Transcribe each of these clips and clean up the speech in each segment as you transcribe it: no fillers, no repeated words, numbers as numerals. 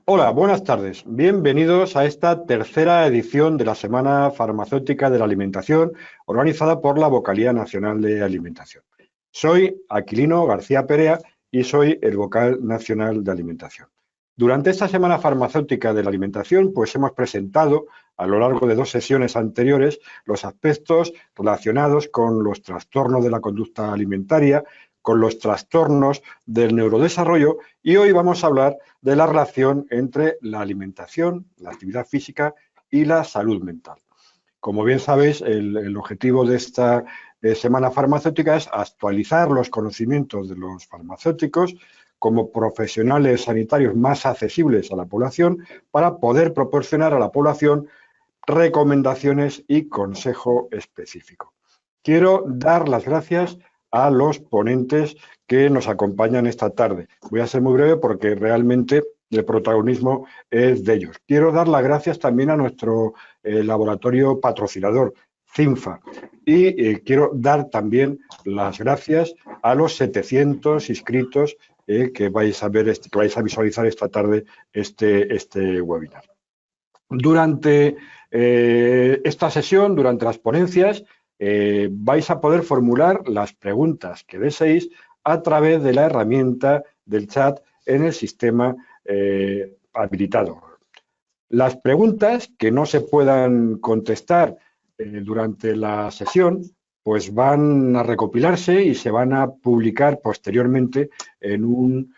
Hola, buenas tardes. Bienvenidos a esta tercera edición de la Semana Farmacéutica de la Alimentación, organizada por la Vocalía Nacional de Alimentación. Soy Aquilino García Perea y soy el vocal nacional de Alimentación. Durante esta Semana Farmacéutica de la Alimentación, pues hemos presentado a lo largo de dos sesiones anteriores los aspectos relacionados con los trastornos de la conducta alimentaria, con los trastornos del neurodesarrollo, y hoy vamos a hablar de la relación entre la alimentación, la actividad física y la salud mental. Como bien sabéis, el objetivo de esta semana farmacéutica es actualizar los conocimientos de los farmacéuticos como profesionales sanitarios más accesibles a la población para poder proporcionar a la población recomendaciones y consejo específico. Quiero dar las gracias a los ponentes que nos acompañan esta tarde. Voy a ser muy breve porque realmente el protagonismo es de ellos. Quiero dar las gracias también a nuestro laboratorio patrocinador, CINFA, y quiero dar también las gracias a los 700 inscritos que vais a ver, que vais a visualizar esta tarde este webinar. Durante esta sesión, durante las ponencias, vais a poder formular las preguntas que deseéis a través de la herramienta del chat en el sistema habilitado. Las preguntas que no se puedan contestar durante la sesión, pues van a recopilarse y se van a publicar posteriormente en un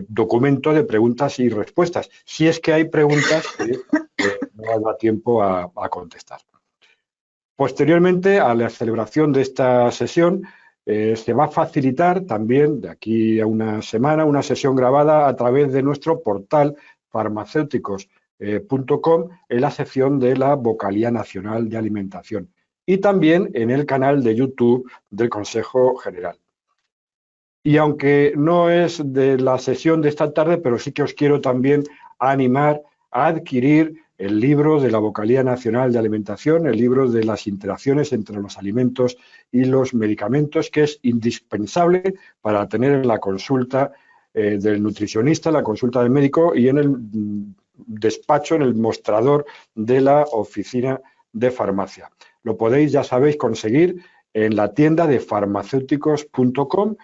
documento de preguntas y respuestas, si es que hay preguntas que no da tiempo a contestar. Posteriormente, a la celebración de esta sesión, se va a facilitar también, de aquí a una semana, una sesión grabada a través de nuestro portal farmacéuticos.com en la sección de la Vocalía Nacional de Alimentación y también en el canal de YouTube del Consejo General. Y aunque no es de la sesión de esta tarde, pero sí que os quiero también animar a adquirir el libro de la Vocalía Nacional de Alimentación, el libro de las interacciones entre los alimentos y los medicamentos, que es indispensable para tener la consulta del nutricionista, la consulta del médico y en el despacho, en el mostrador de la oficina de farmacia. Lo podéis, ya sabéis, conseguir en la tienda de farmacéuticos.com,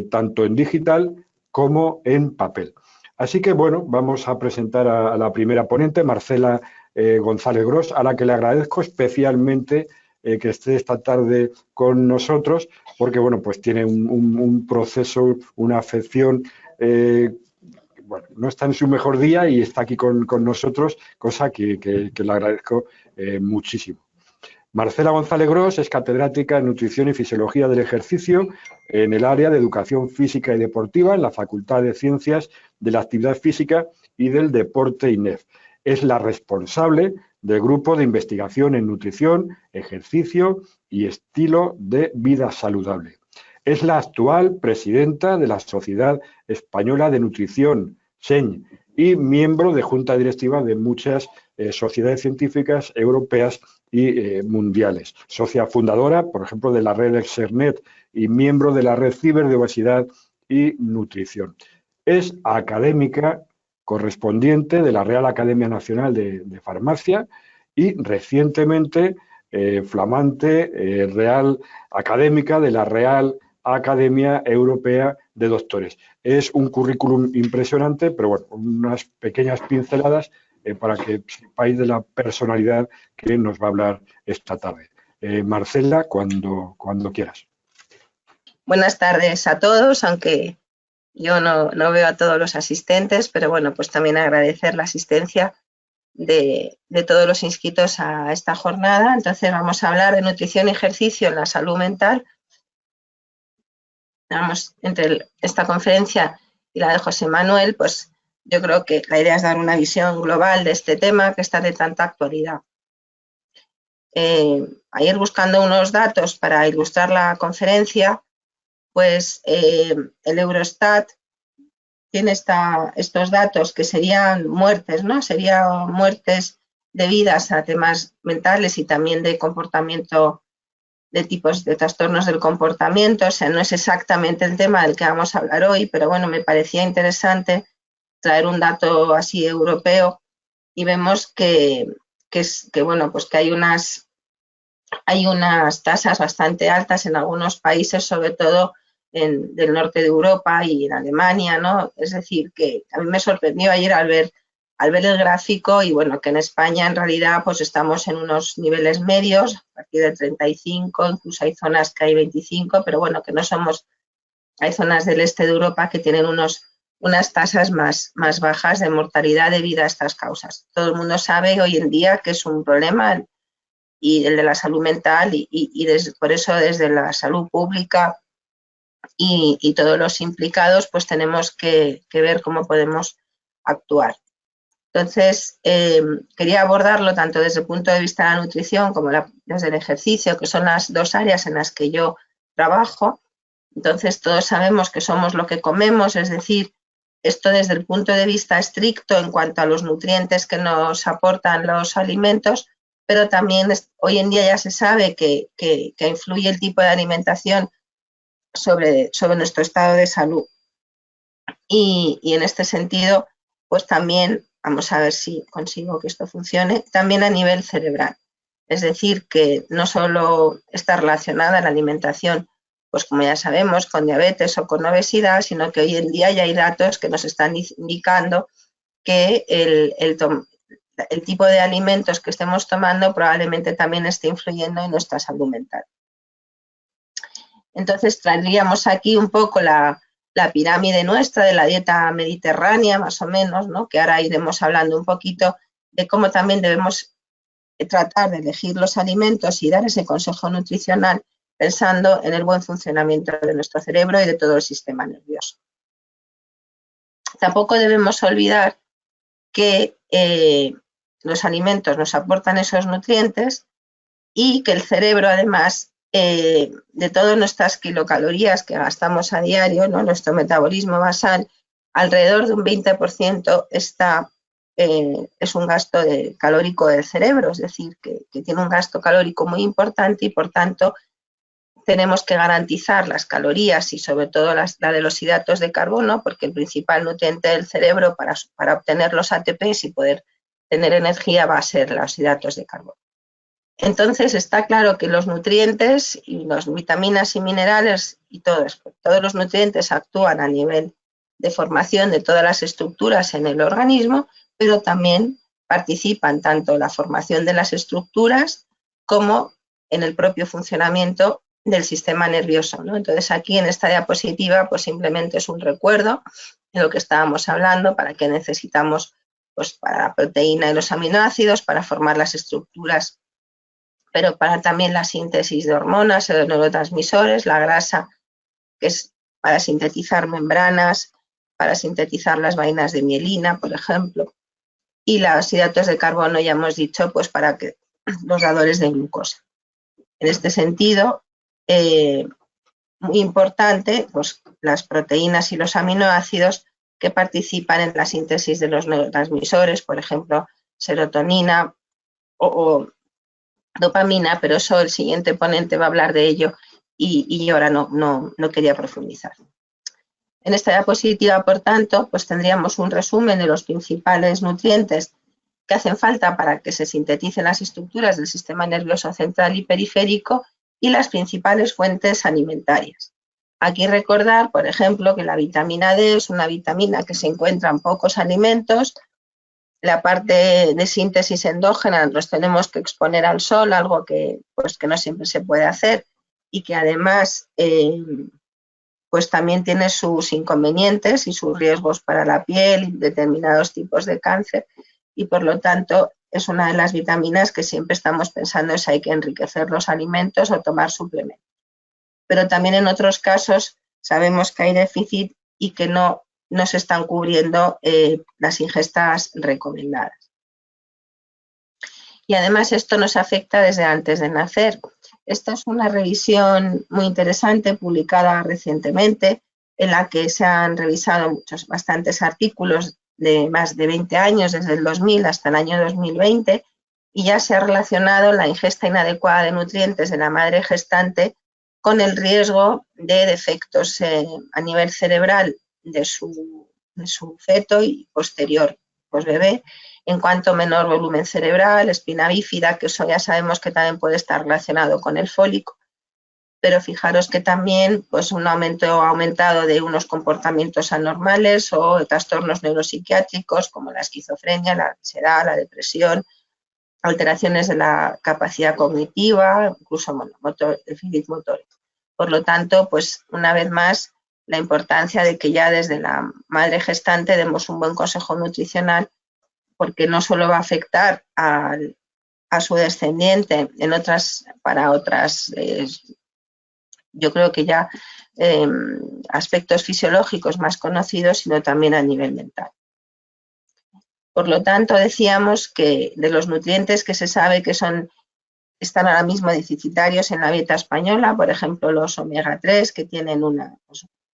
tanto en digital como en papel. Así que, bueno, vamos a presentar a la primera ponente, Marcela González Gros, a la que le agradezco especialmente que esté esta tarde con nosotros, porque, bueno, pues tiene un proceso, una afección, bueno, no está en su mejor día y está aquí con nosotros, cosa que le agradezco muchísimo. Marcela González Gros es catedrática en Nutrición y Fisiología del Ejercicio en el área de Educación Física y Deportiva en la Facultad de Ciencias de la Actividad Física y del Deporte INEF. Es la responsable del Grupo de Investigación en Nutrición, Ejercicio y Estilo de Vida Saludable. Es la actual presidenta de la Sociedad Española de Nutrición, SEN, y miembro de junta directiva de muchas sociedades científicas europeas y mundiales. Socia fundadora, por ejemplo, de la red Exernet y miembro de la red Ciber de Obesidad y Nutrición. Es académica correspondiente de la Real Academia Nacional de Farmacia y recientemente flamante Real Académica de la Real Academia Europea de Doctores. Es un currículum impresionante, pero bueno, unas pequeñas pinceladas para que sepáis de la personalidad que nos va a hablar esta tarde. Marcela, cuando quieras. Buenas tardes a todos, aunque yo no veo a todos los asistentes, pero bueno, pues también agradecer la asistencia de todos los inscritos a esta jornada. Entonces vamos a hablar de nutrición y ejercicio en la salud mental. Vamos, entre esta conferencia y la de José Manuel, pues yo creo que la idea es dar una visión global de este tema que está de tanta actualidad. Ayer, buscando unos datos para ilustrar la conferencia, pues el Eurostat tiene estos datos que serían muertes, ¿no? Serían muertes debidas a temas mentales y también de comportamiento, de tipos de trastornos del comportamiento. O sea, no es exactamente el tema del que vamos a hablar hoy, pero bueno, me parecía interesante traer un dato así europeo y vemos que bueno, pues que hay unas tasas bastante altas en algunos países, sobre todo del norte de Europa y en Alemania, ¿no? Es decir, que a mí me sorprendió ayer al ver el gráfico y bueno, que en España en realidad pues estamos en unos niveles medios, a partir de 35, incluso hay zonas que hay 25, pero bueno, que no somos, hay zonas del este de Europa que tienen unas tasas más bajas de mortalidad debido a estas causas. Todo el mundo sabe hoy en día que es un problema y el de la salud mental y por eso desde la salud pública y todos los implicados pues tenemos que ver cómo podemos actuar. Entonces, quería abordarlo tanto desde el punto de vista de la nutrición como desde el ejercicio, que son las dos áreas en las que yo trabajo. Entonces, todos sabemos que somos lo que comemos, es decir, esto desde el punto de vista estricto en cuanto a los nutrientes que nos aportan los alimentos, pero también hoy en día ya se sabe que influye el tipo de alimentación sobre nuestro estado de salud. Y en este sentido, pues también, vamos a ver si consigo que esto funcione, también a nivel cerebral. Es decir, que no solo está relacionada la alimentación, pues como ya sabemos, con diabetes o con obesidad, sino que hoy en día ya hay datos que nos están indicando que el tipo de alimentos que estemos tomando probablemente también esté influyendo en nuestra salud mental. Entonces, traeríamos aquí un poco la pirámide nuestra de la dieta mediterránea, más o menos, ¿no? Que ahora iremos hablando un poquito de cómo también debemos tratar de elegir los alimentos y dar ese consejo nutricional pensando en el buen funcionamiento de nuestro cerebro y de todo el sistema nervioso. Tampoco debemos olvidar que los alimentos nos aportan esos nutrientes y que el cerebro, además, de todas nuestras kilocalorías que gastamos a diario, ¿no? Nuestro metabolismo basal, alrededor de un 20% es un gasto calórico del cerebro, es decir, que tiene un gasto calórico muy importante y, por tanto, tenemos que garantizar las calorías y sobre todo la de los hidratos de carbono, porque el principal nutriente del cerebro para obtener los ATPs y poder tener energía va a ser los hidratos de carbono. Entonces está claro que los nutrientes y las vitaminas y minerales y todos los nutrientes actúan a nivel de formación de todas las estructuras en el organismo, pero también participan tanto en la formación de las estructuras como en el propio funcionamiento del sistema nervioso, ¿no? Entonces aquí en esta diapositiva pues simplemente es un recuerdo de lo que estábamos hablando, para qué necesitamos pues para la proteína y los aminoácidos, para formar las estructuras, pero para también la síntesis de hormonas, de neurotransmisores, la grasa, que es para sintetizar membranas, para sintetizar las vainas de mielina, por ejemplo, y los hidratos de carbono, ya hemos dicho, pues para que los dadores de glucosa. En este sentido, muy importante, pues las proteínas y los aminoácidos que participan en la síntesis de los neurotransmisores, por ejemplo, serotonina o dopamina, pero eso el siguiente ponente va a hablar de ello y yo ahora no quería profundizar. En esta diapositiva, por tanto, pues tendríamos un resumen de los principales nutrientes que hacen falta para que se sinteticen las estructuras del sistema nervioso central y periférico y las principales fuentes alimentarias. Aquí recordar, por ejemplo, que la vitamina D es una vitamina que se encuentra en pocos alimentos. La parte de síntesis endógena nos tenemos que exponer al sol, algo que no siempre se puede hacer y que además pues también tiene sus inconvenientes y sus riesgos para la piel y determinados tipos de cáncer, y por lo tanto es una de las vitaminas que siempre estamos pensando si hay que enriquecer los alimentos o tomar suplementos. Pero también en otros casos sabemos que hay déficit y que no se están cubriendo las ingestas recomendadas. Y además esto nos afecta desde antes de nacer. Esta es una revisión muy interesante publicada recientemente en la que se han revisado bastantes artículos de más de 20 años, desde el 2000 hasta el año 2020, y ya se ha relacionado la ingesta inadecuada de nutrientes de la madre gestante con el riesgo de defectos a nivel cerebral de su feto y posterior, pues bebé, en cuanto menor volumen cerebral, espina bífida, que eso ya sabemos que también puede estar relacionado con el fólico, pero fijaros que también pues un aumentado de unos comportamientos anormales o trastornos neuropsiquiátricos como la esquizofrenia, la ansiedad, la depresión, alteraciones de la capacidad cognitiva, incluso déficit motor. Por lo tanto, pues una vez más, la importancia de que ya desde la madre gestante demos un buen consejo nutricional, porque no solo va a afectar a su descendiente para otras yo creo que ya aspectos fisiológicos más conocidos, sino también a nivel mental. Por lo tanto, decíamos que de los nutrientes que se sabe que están ahora mismo deficitarios en la dieta española, por ejemplo, los omega 3, que tienen una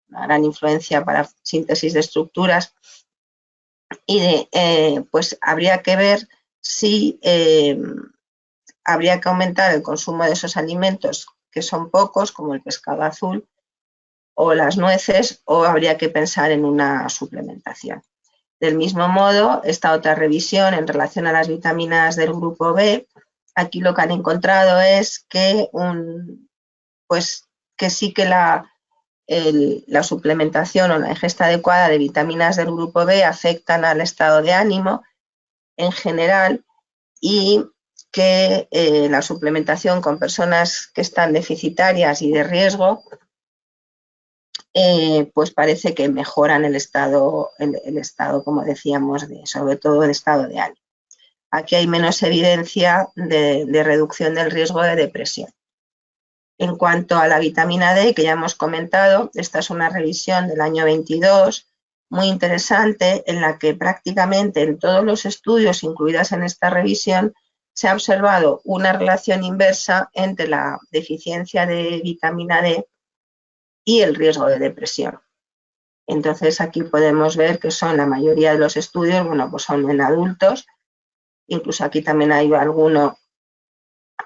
gran influencia para síntesis de estructuras, y pues habría que ver si habría que aumentar el consumo de esos alimentos que son pocos, como el pescado azul o las nueces, o habría que pensar en una suplementación. Del mismo modo, esta otra revisión en relación a las vitaminas del grupo B, aquí lo que han encontrado es que, que sí que la suplementación o la ingesta adecuada de vitaminas del grupo B afectan al estado de ánimo en general, y que la suplementación con personas que están deficitarias y de riesgo, pues parece que mejoran el estado, como decíamos, sobre todo el estado de ánimo. Aquí hay menos evidencia de reducción del riesgo de depresión. En cuanto a la vitamina D, que ya hemos comentado, esta es una revisión del año 22, muy interesante, en la que prácticamente en todos los estudios incluidos en esta revisión se ha observado una relación inversa entre la deficiencia de vitamina D y el riesgo de depresión. Entonces aquí podemos ver que son la mayoría de los estudios, bueno, pues son en adultos, incluso aquí también hay alguno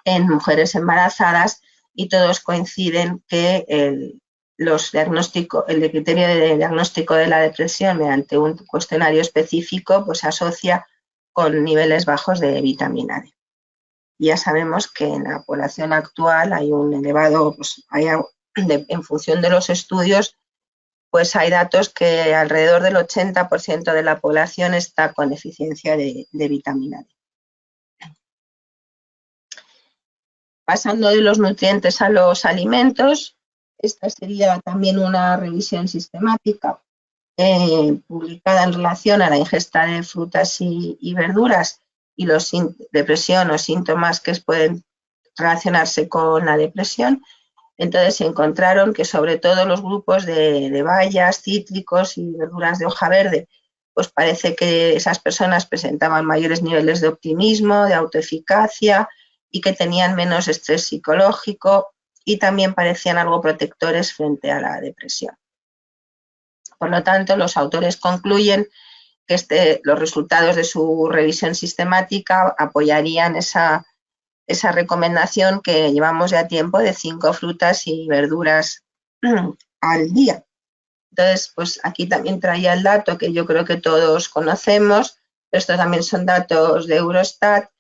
en mujeres embarazadas, y todos coinciden que el criterio de diagnóstico de la depresión mediante un cuestionario específico pues se asocia con niveles bajos de vitamina D. Ya sabemos que en la población actual hay un elevado, pues en función de los estudios, pues hay datos que alrededor del 80% de la población está con deficiencia de vitamina D. Pasando de los nutrientes a los alimentos, esta sería también una revisión sistemática publicada en relación a la ingesta de frutas y verduras y los depresión o síntomas que pueden relacionarse con la depresión. Entonces se encontraron que sobre todo los grupos de bayas, cítricos y verduras de hoja verde, pues parece que esas personas presentaban mayores niveles de optimismo, de autoeficacia, y que tenían menos estrés psicológico y también parecían algo protectores frente a la depresión. Por lo tanto, los autores concluyen que los resultados de su revisión sistemática apoyarían esa recomendación que llevamos ya tiempo de 5 frutas y verduras al día. Entonces, pues aquí también traía el dato que yo creo que todos conocemos, pero estos también son datos de Eurostat,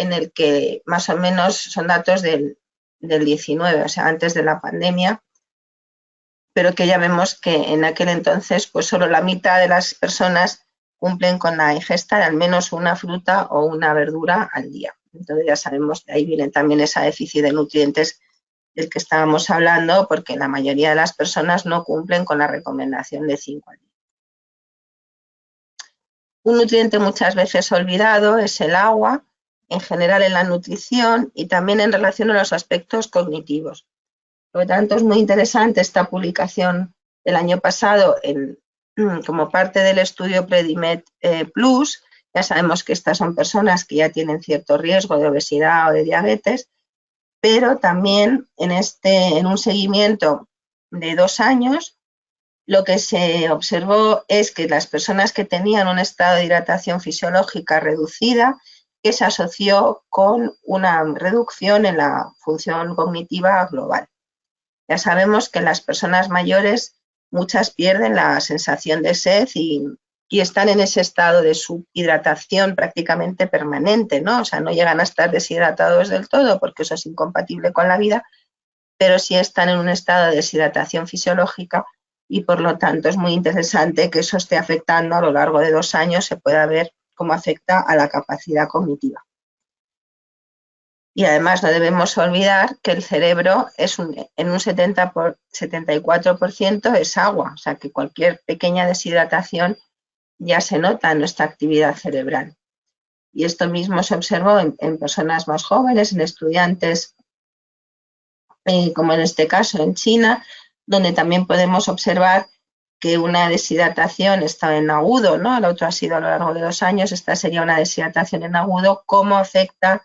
en el que más o menos son datos del 19, o sea, antes de la pandemia, pero que ya vemos que en aquel entonces pues solo la mitad de las personas cumplen con la ingesta de al menos una fruta o una verdura al día. Entonces ya sabemos que ahí viene también ese déficit de nutrientes del que estábamos hablando, porque la mayoría de las personas no cumplen con la recomendación de 5 al día. Un nutriente muchas veces olvidado es el agua, en general en la nutrición y también en relación a los aspectos cognitivos. Por lo tanto, es muy interesante esta publicación del año pasado como parte del estudio Predimed Plus. Ya sabemos que estas son personas que ya tienen cierto riesgo de obesidad o de diabetes, pero también en un seguimiento de 2 años, lo que se observó es que las personas que tenían un estado de hidratación fisiológica reducida, que se asoció con una reducción en la función cognitiva global. Ya sabemos que las personas mayores, muchas pierden la sensación de sed y y están en ese estado de subhidratación prácticamente permanente, ¿no? O sea, no llegan a estar deshidratados del todo porque eso es incompatible con la vida, pero sí están en un estado de deshidratación fisiológica y por lo tanto es muy interesante que eso esté afectando a lo largo de 2 años, se pueda ver cómo afecta a la capacidad cognitiva. Y además no debemos olvidar que el cerebro es en un 74% es agua, o sea que cualquier pequeña deshidratación ya se nota en nuestra actividad cerebral. Y esto mismo se observó en personas más jóvenes, en estudiantes, como en este caso en China, donde también podemos observar que una deshidratación está en agudo, ¿no? El otro ha sido a lo largo de 2 años, esta sería una deshidratación en agudo, cómo afecta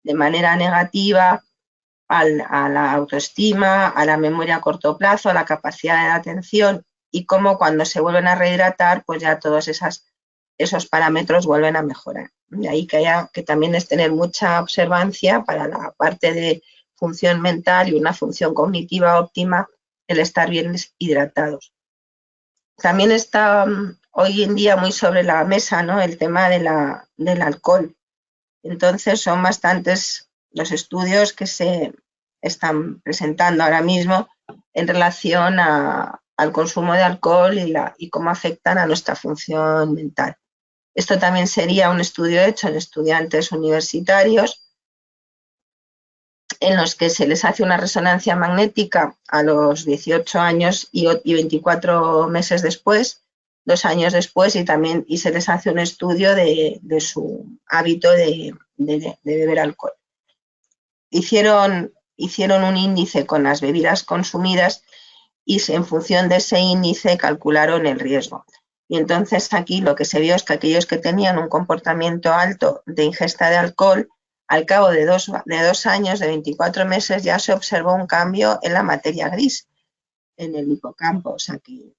de manera negativa a la autoestima, a la memoria a corto plazo, a la capacidad de atención y cómo cuando se vuelven a rehidratar, pues ya todos esos parámetros vuelven a mejorar. De ahí que haya que también es tener mucha observancia para la parte de función mental y una función cognitiva óptima, el estar bien hidratados. También está hoy en día muy sobre la mesa, ¿no?, el tema del alcohol. Entonces son bastantes los estudios que se están presentando ahora mismo en relación al consumo de alcohol y cómo afectan a nuestra función mental. Esto también sería un estudio hecho en estudiantes universitarios en los que se les hace una resonancia magnética a los 18 años y 24 meses después, 2 años después, y se les hace un estudio de su hábito de beber alcohol. Hicieron un índice con las bebidas consumidas y en función de ese índice calcularon el riesgo. Y entonces aquí lo que se vio es que aquellos que tenían un comportamiento alto de ingesta de alcohol, al cabo de 2 años, de 24 meses, ya se observó un cambio en la materia gris, en el hipocampo. O sea que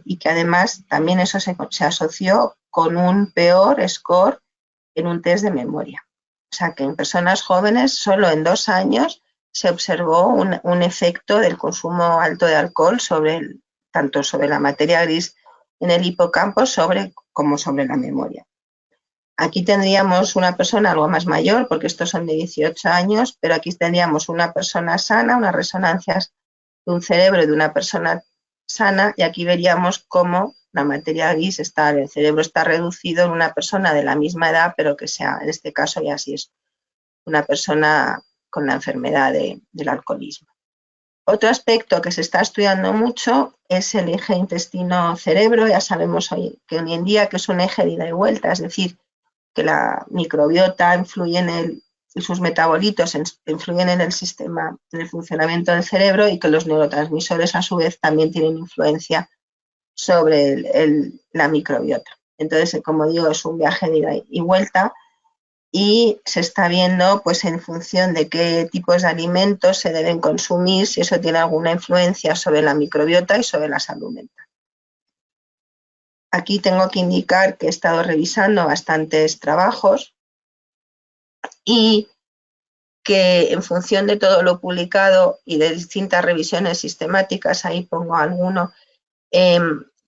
y que además también eso se asoció con un peor score en un test de memoria. O sea que en personas jóvenes solo en 2 años se observó un efecto del consumo alto de alcohol tanto sobre la materia gris en el hipocampo como sobre la memoria. Aquí tendríamos una persona algo más mayor, porque estos son de 18 años, pero aquí tendríamos una persona sana, unas resonancias de un cerebro de una persona sana, y aquí veríamos cómo la materia gris el cerebro está reducido en una persona de la misma edad, pero que sea, en este caso ya sí es una persona con la enfermedad del alcoholismo. Otro aspecto que se está estudiando mucho es el eje intestino-cerebro. Ya sabemos que hoy en día que es un eje de ida y vuelta, es decir, que la microbiota influye y sus metabolitos influyen en el sistema, en el funcionamiento del cerebro, y que los neurotransmisores a su vez también tienen influencia sobre la microbiota. Entonces, como digo, es un viaje de ida y vuelta y se está viendo pues en función de qué tipos de alimentos se deben consumir, si eso tiene alguna influencia sobre la microbiota y sobre la salud mental. Aquí tengo que indicar que he estado revisando bastantes trabajos y que en función de todo lo publicado y de distintas revisiones sistemáticas, ahí pongo alguno,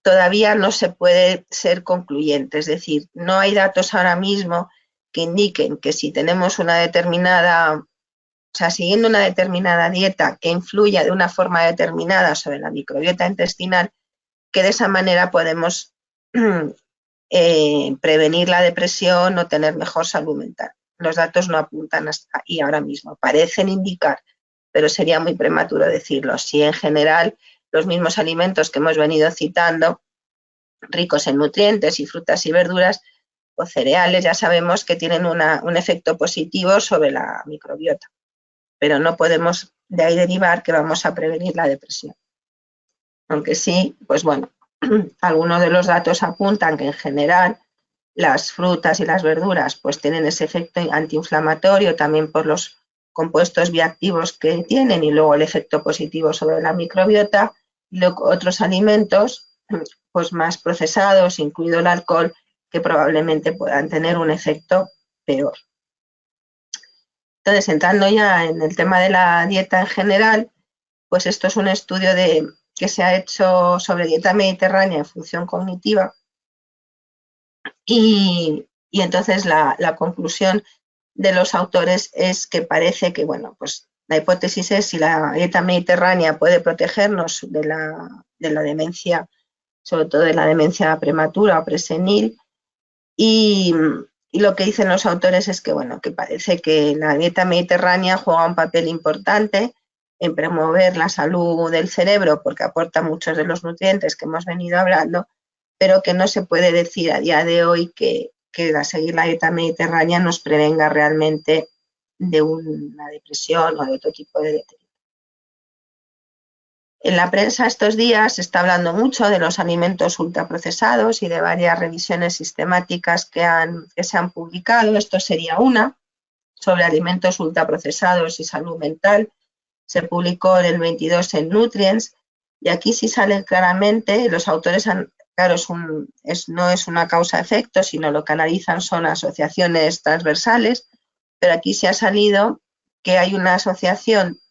todavía no se puede ser concluyente. Es decir, no hay datos ahora mismo que indiquen que si tenemos una determinada, o sea, siguiendo una determinada dieta que influya de una forma determinada sobre la microbiota intestinal, que de esa manera podemos prevenir la depresión o tener mejor salud mental. Los datos no apuntan hasta ahí ahora mismo. Parecen indicar, pero sería muy prematuro decirlo. Si en general los mismos alimentos que hemos venido citando, ricos en nutrientes y frutas y verduras o cereales, ya sabemos que tienen un efecto positivo sobre la microbiota, pero no podemos de ahí derivar que vamos a prevenir la depresión. Aunque sí, pues bueno, algunos de los datos apuntan que en general las frutas y las verduras pues tienen ese efecto antiinflamatorio también por los compuestos bioactivos que tienen y luego el efecto positivo sobre la microbiota. Y otros alimentos pues más procesados, incluido el alcohol, que probablemente puedan tener un efecto peor. Entonces, entrando ya en el tema de la dieta en general, pues esto es un estudio que se ha hecho sobre dieta mediterránea en función cognitiva, Y entonces la conclusión de los autores es que parece que, bueno, pues la hipótesis es si la dieta mediterránea puede protegernos de la demencia, sobre todo de la demencia prematura o presenil, y lo que dicen los autores es que, bueno, que parece que la dieta mediterránea juega un papel importante en promover la salud del cerebro porque aporta muchos de los nutrientes que hemos venido hablando, pero que no se puede decir a día de hoy que seguir la dieta mediterránea nos prevenga realmente de una depresión o de otro tipo de deterioro. En la prensa estos días se está hablando mucho de los alimentos ultraprocesados y de varias revisiones sistemáticas que se han publicado. Esto sería una, sobre alimentos ultraprocesados y salud mental. Se publicó en el 22 en Nutrients y aquí sí sale claramente, los autores han, claro, no es una causa-efecto, sino lo que analizan son asociaciones transversales, pero aquí se ha salido que hay una asociación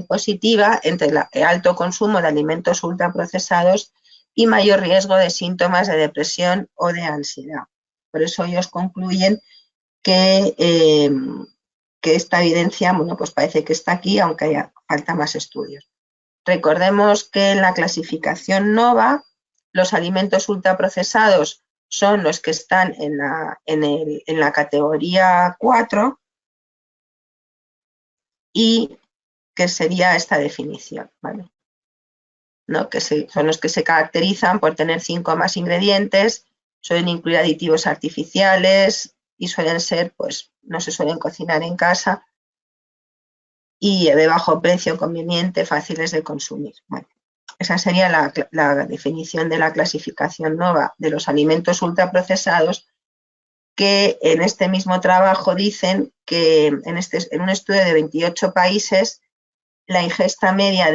positiva entre el alto consumo de alimentos ultraprocesados y mayor riesgo de síntomas de depresión o de ansiedad. Por eso ellos concluyen que esta evidencia, bueno, pues parece que está aquí, aunque falta más estudios. Recordemos que en la clasificación NOVA, los alimentos ultraprocesados son los que están en la categoría 4 y que sería esta definición, ¿vale? ¿No? Que son los que se caracterizan por tener 5 o más ingredientes, suelen incluir aditivos artificiales y suelen ser, pues, no se suelen cocinar en casa y de bajo precio, conveniente, fáciles de consumir. Bueno, esa sería la definición de la clasificación NOVA de los alimentos ultraprocesados, que en este mismo trabajo dicen que en un estudio de 28 países la ingesta media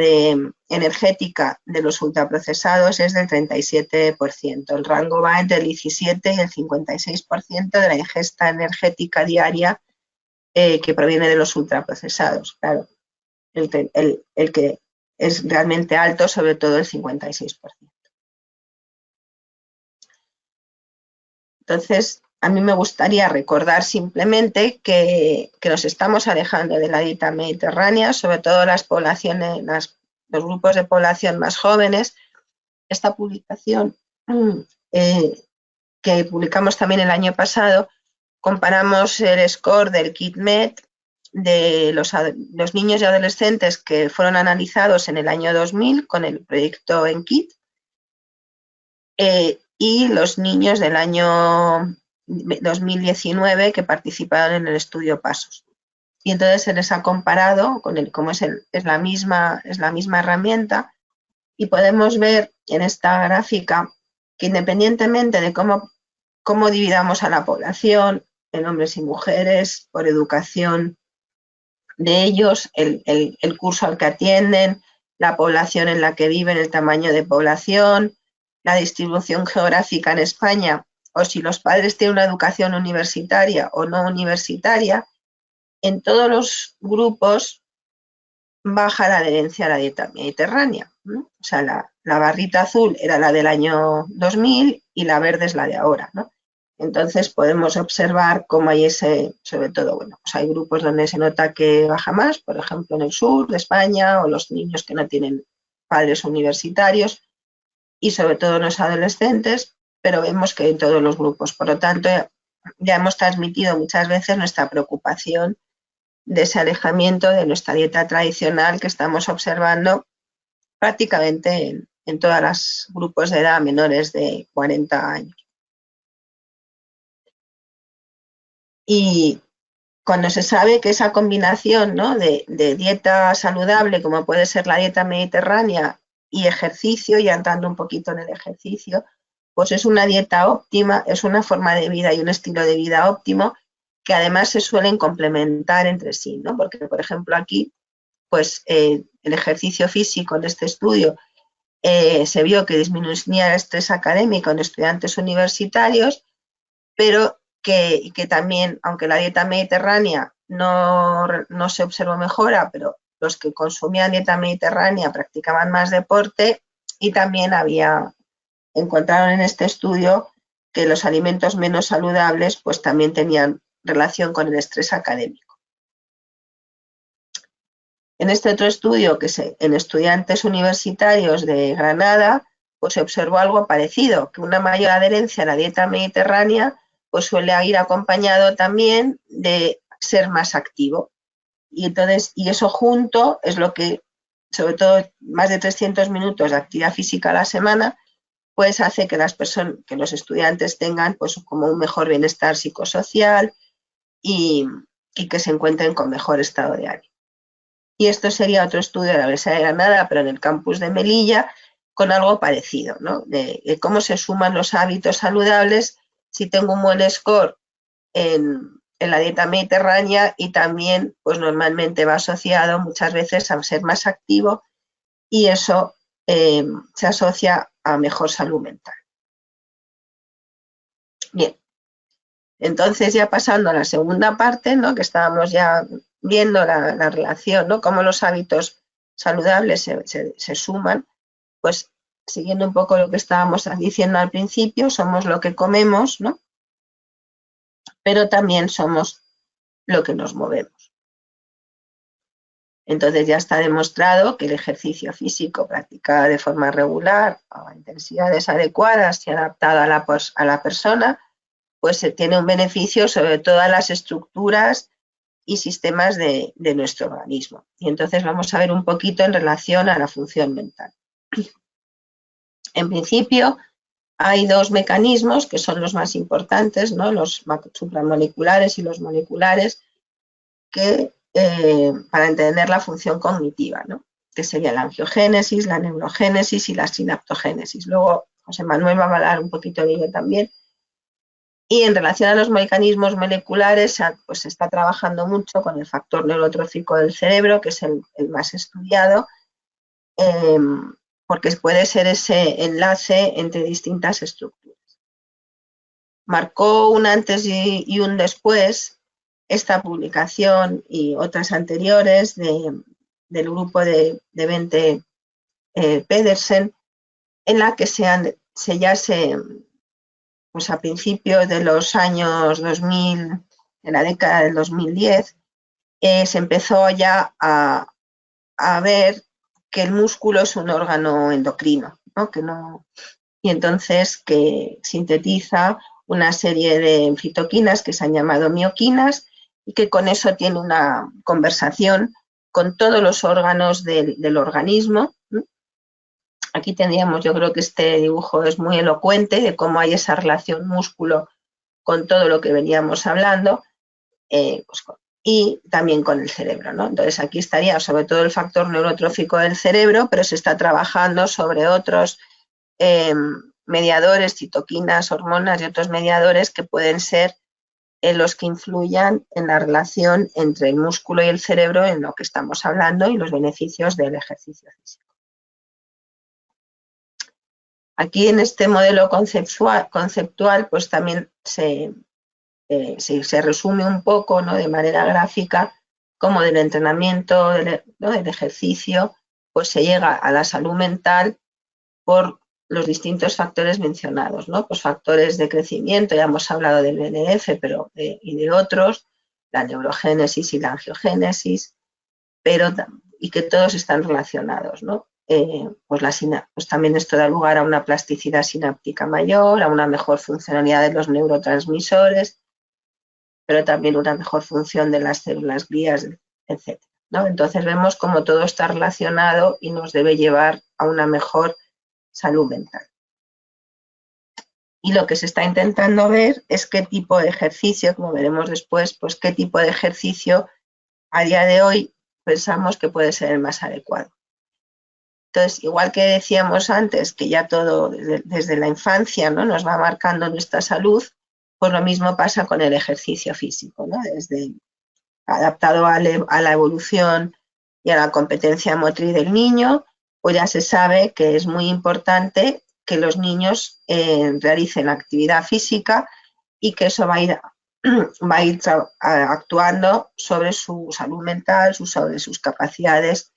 energética de los ultraprocesados es del 37%. El rango va entre el 17 y el 56% de la ingesta energética diaria que proviene de los ultraprocesados. Claro, el que es realmente alto, sobre todo el 56%. Entonces, a mí me gustaría recordar simplemente que nos estamos alejando de la dieta mediterránea, sobre todo las poblaciones, los grupos de población más jóvenes. Esta publicación que publicamos también el año pasado, comparamos el score del KIT-MED de los niños y adolescentes que fueron analizados en el año 2000 con el proyecto ENKIT y los niños del año 2019 que participaron en el estudio PASOS. Y entonces se les ha comparado con como es la misma herramienta, y podemos ver en esta gráfica que independientemente de cómo dividamos a la población en hombres y mujeres, por educación de ellos, el curso al que atienden, la población en la que viven, el tamaño de población, la distribución geográfica en España, o si los padres tienen una educación universitaria o no universitaria, en todos los grupos baja la adherencia a la dieta mediterránea, ¿no? O sea, la barrita azul era la del año 2000 y la verde es la de ahora, ¿no? Entonces podemos observar cómo hay sobre todo, bueno, pues hay grupos donde se nota que baja más, por ejemplo en el sur de España, o los niños que no tienen padres universitarios, y sobre todo en los adolescentes, pero vemos que en todos los grupos. Por lo tanto, ya hemos transmitido muchas veces nuestra preocupación de ese alejamiento de nuestra dieta tradicional que estamos observando prácticamente en todos los grupos de edad menores de 40 años. Y cuando se sabe que esa combinación, ¿no?, de dieta saludable, como puede ser la dieta mediterránea, y ejercicio, ya entrando un poquito en el ejercicio, pues es una dieta óptima, es una forma de vida y un estilo de vida óptimo que además se suelen complementar entre sí, ¿no? Porque, por ejemplo, aquí, pues el ejercicio físico en este estudio se vio que disminuía el estrés académico en estudiantes universitarios, pero que también, aunque la dieta mediterránea no se observó mejora, pero los que consumían dieta mediterránea practicaban más deporte y también encontraron en este estudio que los alimentos menos saludables pues también tenían relación con el estrés académico. En este otro estudio, en estudiantes universitarios de Granada, pues se observó algo parecido, que una mayor adherencia a la dieta mediterránea pues suele ir acompañado también de ser más activo. Y entonces, y eso junto es lo que, sobre todo más de 300 minutos de actividad física a la semana, pues hace que los estudiantes tengan pues como un mejor bienestar psicosocial y que se encuentren con mejor estado de ánimo. Y esto sería otro estudio de la Universidad de Granada, pero en el campus de Melilla, con algo parecido, ¿no? De cómo se suman los hábitos saludables si tengo un buen score en la dieta mediterránea, y también pues normalmente va asociado muchas veces a ser más activo, y eso se asocia a mejor salud mental. Bien, entonces ya pasando a la segunda parte, ¿no? Que estábamos ya viendo la relación, ¿no? Cómo los hábitos saludables se suman, pues siguiendo un poco lo que estábamos diciendo al principio, somos lo que comemos, ¿no? Pero también somos lo que nos movemos. Entonces ya está demostrado que el ejercicio físico practicado de forma regular, a intensidades adecuadas y adaptado a la persona, pues se tiene un beneficio sobre todas las estructuras y sistemas de nuestro organismo. Y entonces vamos a ver un poquito en relación a la función mental. En principio, hay dos mecanismos que son los más importantes, ¿no? Los supramoleculares y los moleculares, que para entender la función cognitiva, ¿no? Que sería la angiogénesis, la neurogénesis y la sinaptogénesis. Luego José Manuel va a hablar un poquito de ello también. Y en relación a los mecanismos moleculares, pues se está trabajando mucho con el factor neurotrófico del cerebro, que es el más estudiado, porque puede ser ese enlace entre distintas estructuras. Marcó un antes y un después esta publicación y otras anteriores del grupo de Bente Pedersen, en la que pues a principios de los años 2000, en la década del 2010, se empezó ya a ver que el músculo es un órgano endocrino, ¿no? Y entonces que sintetiza una serie de citoquinas que se han llamado mioquinas, y que con eso tiene una conversación con todos los órganos del organismo. Aquí tendríamos, yo creo que este dibujo es muy elocuente de cómo hay esa relación músculo con todo lo que veníamos hablando, y también con el cerebro, ¿no? Entonces aquí estaría sobre todo el factor neurotrófico del cerebro, pero se está trabajando sobre otros mediadores, citoquinas, hormonas y otros mediadores que pueden ser los que influyan en la relación entre el músculo y el cerebro, en lo que estamos hablando, y los beneficios del ejercicio físico. Aquí en este modelo conceptual pues también se resume un poco, ¿no? De manera gráfica, cómo del entrenamiento, ¿no? del ejercicio, pues se llega a la salud mental por los distintos factores mencionados, ¿no? Pues factores de crecimiento, ya hemos hablado del BNF, pero y de otros, la neurogénesis y la angiogénesis, y que todos están relacionados, ¿no? Pues también esto da lugar a una plasticidad sináptica mayor, a una mejor funcionalidad de los neurotransmisores, pero también una mejor función de las células guías, etc., ¿no? Entonces vemos cómo todo está relacionado y nos debe llevar a una mejor salud mental. Y lo que se está intentando ver es qué tipo de ejercicio, como veremos después, pues qué tipo de ejercicio a día de hoy pensamos que puede ser el más adecuado. Entonces, igual que decíamos antes, que ya todo desde la infancia, ¿no? Nos va marcando nuestra salud, pues lo mismo pasa con el ejercicio físico, ¿no? Desde adaptado a la evolución y a la competencia motriz del niño, pues ya se sabe que es muy importante que los niños realicen actividad física, y que eso va a ir actuando sobre su salud mental, sobre sus capacidades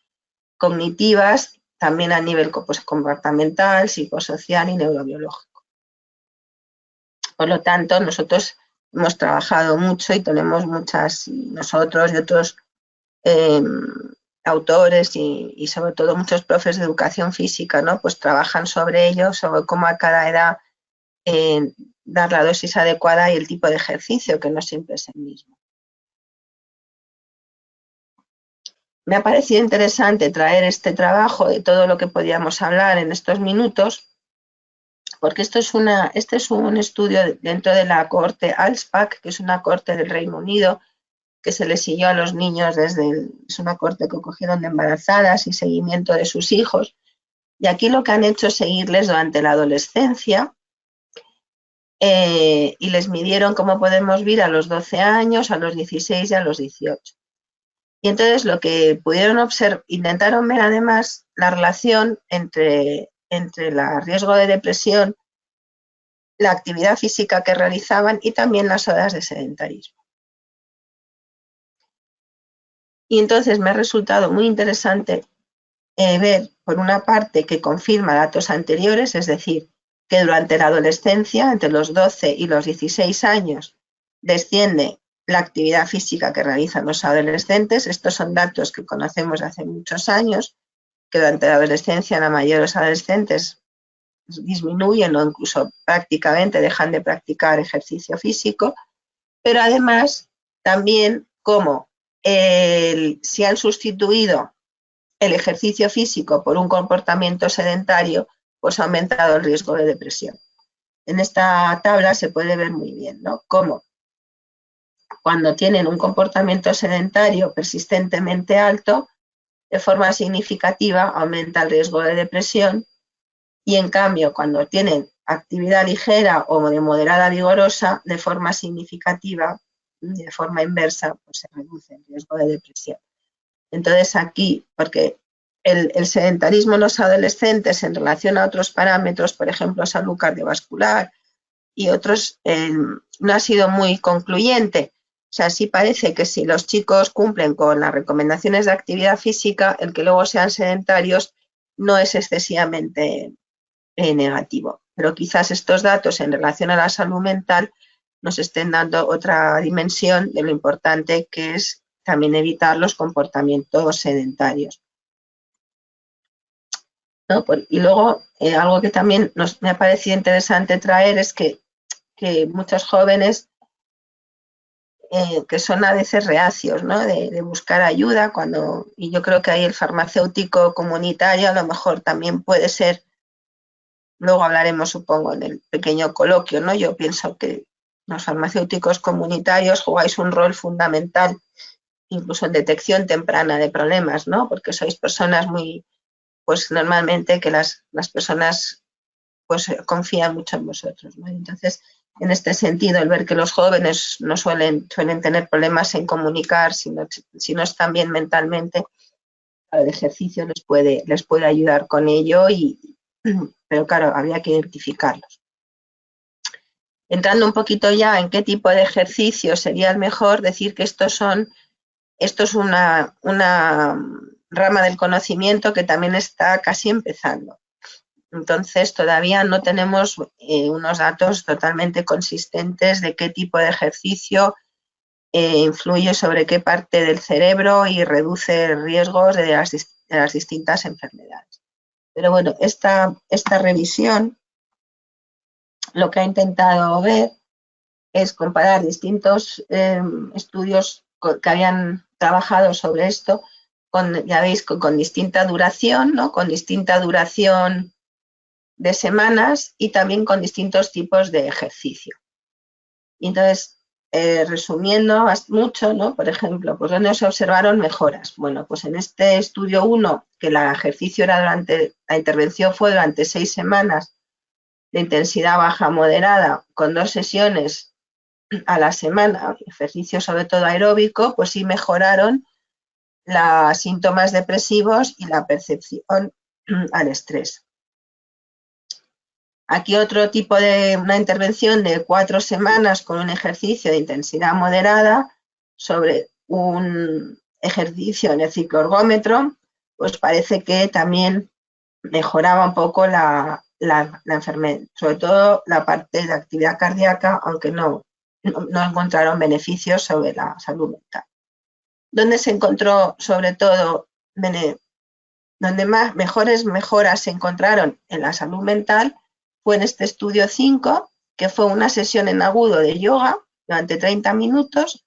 cognitivas, también a nivel pues, comportamental, psicosocial y neurobiológico. Por lo tanto, nosotros hemos trabajado mucho y tenemos nosotros y otros autores y sobre todo muchos profes de educación física, ¿no? Pues trabajan sobre ello, sobre cómo a cada edad dar la dosis adecuada y el tipo de ejercicio, que no siempre es el mismo. Me ha parecido interesante traer este trabajo de todo lo que podíamos hablar en estos minutos, porque este es un estudio dentro de la cohorte ALSPAC, que es una cohorte del Reino Unido, que se les siguió a los niños es una cohorte que cogieron de embarazadas y seguimiento de sus hijos. Y aquí lo que han hecho es seguirles durante la adolescencia y les midieron, como podemos ver, a los 12 años, a los 16 y a los 18. Y entonces lo que pudieron observar, intentaron ver además la relación entre el riesgo de depresión, la actividad física que realizaban y también las horas de sedentarismo. Y entonces me ha resultado muy interesante ver, por una parte, que confirma datos anteriores, es decir, que durante la adolescencia, entre los 12 y los 16 años, desciende la actividad física que realizan los adolescentes. Estos son datos que conocemos de hace muchos años, que durante la adolescencia la mayoría de los adolescentes disminuyen o incluso prácticamente dejan de practicar ejercicio físico, pero además también como si han sustituido el ejercicio físico por un comportamiento sedentario, pues ha aumentado el riesgo de depresión. En esta tabla se puede ver muy bien, ¿no? Cómo cuando tienen un comportamiento sedentario persistentemente alto, de forma significativa aumenta el riesgo de depresión, y en cambio cuando tienen actividad ligera o de moderada vigorosa, de forma significativa, de forma inversa, pues se reduce el riesgo de depresión. Entonces aquí, porque el sedentarismo en los adolescentes en relación a otros parámetros, por ejemplo, salud cardiovascular y otros, no ha sido muy concluyente. O sea, sí parece que si los chicos cumplen con las recomendaciones de actividad física, el que luego sean sedentarios no es excesivamente negativo. Pero quizás estos datos en relación a la salud mental nos estén dando otra dimensión de lo importante que es también evitar los comportamientos sedentarios, ¿no? Y luego, algo que también me ha parecido interesante traer es que muchos jóvenes que son a veces reacios, ¿no? de buscar ayuda, y yo creo que ahí el farmacéutico comunitario a lo mejor también puede ser, luego hablaremos supongo en el pequeño coloquio, ¿no? Yo pienso que los farmacéuticos comunitarios jugáis un rol fundamental incluso en detección temprana de problemas, ¿no? Porque sois personas pues normalmente que las personas pues confían mucho en vosotros, ¿no? Entonces, en este sentido, el ver que los jóvenes no suelen tener problemas en comunicar, si no están bien mentalmente, el ejercicio les puede ayudar con ello, pero claro, habría que identificarlos. Entrando un poquito ya en qué tipo de ejercicio sería el mejor, decir que esto es una rama del conocimiento que también está casi empezando. Entonces, todavía no tenemos unos datos totalmente consistentes de qué tipo de ejercicio influye sobre qué parte del cerebro y reduce riesgos de las distintas enfermedades. Pero bueno, esta revisión lo que ha intentado ver es comparar distintos estudios que habían trabajado sobre esto, ya veis, con distinta duración, ¿no? Con distinta duración de semanas y también con distintos tipos de ejercicio. Y entonces, resumiendo mucho, ¿no? Por ejemplo, pues ¿dónde se observaron mejoras? Bueno, pues en este estudio 1, que el ejercicio la intervención fue durante 6 semanas de intensidad baja moderada, con 2 sesiones a la semana, ejercicio sobre todo aeróbico, pues sí mejoraron los síntomas depresivos y la percepción al estrés. Aquí otro tipo de una intervención de 4 semanas con un ejercicio de intensidad moderada sobre un ejercicio en el cicloergómetro, pues parece que también mejoraba un poco la la enfermedad, sobre todo la parte de actividad cardíaca, aunque no encontraron beneficios sobre la salud mental. Donde se encontró, sobre todo, donde más mejores mejoras se encontraron en la salud mental fue en este estudio 5, que fue una sesión en agudo de yoga durante 30 minutos,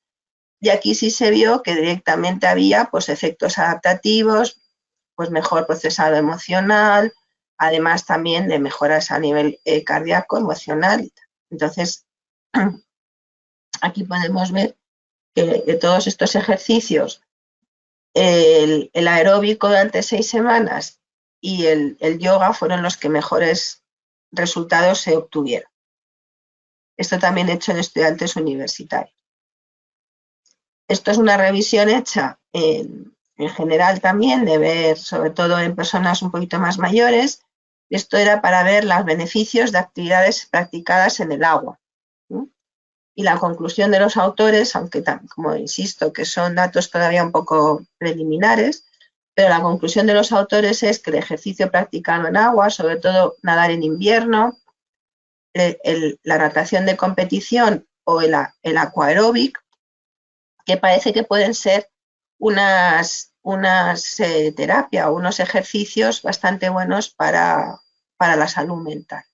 y aquí sí se vio que directamente había pues, efectos adaptativos, pues mejor procesado emocional, además también de mejoras a nivel cardíaco, emocional. Entonces, aquí podemos ver que todos estos ejercicios, el aeróbico durante 6 semanas y el yoga fueron los que mejores resultados se obtuvieron. Esto también hecho en estudiantes universitarios. Esto es una revisión hecha en general también, de ver sobre todo en personas un poquito más mayores. Esto era para ver los beneficios de actividades practicadas en el agua. Y la conclusión de los autores, aunque como insisto que son datos todavía un poco preliminares, pero la conclusión de los autores es que el ejercicio practicado en agua, sobre todo nadar en invierno, la natación de competición o el aquaeróbic, que parece que pueden ser unas terapias o unos ejercicios bastante buenos para la salud mental.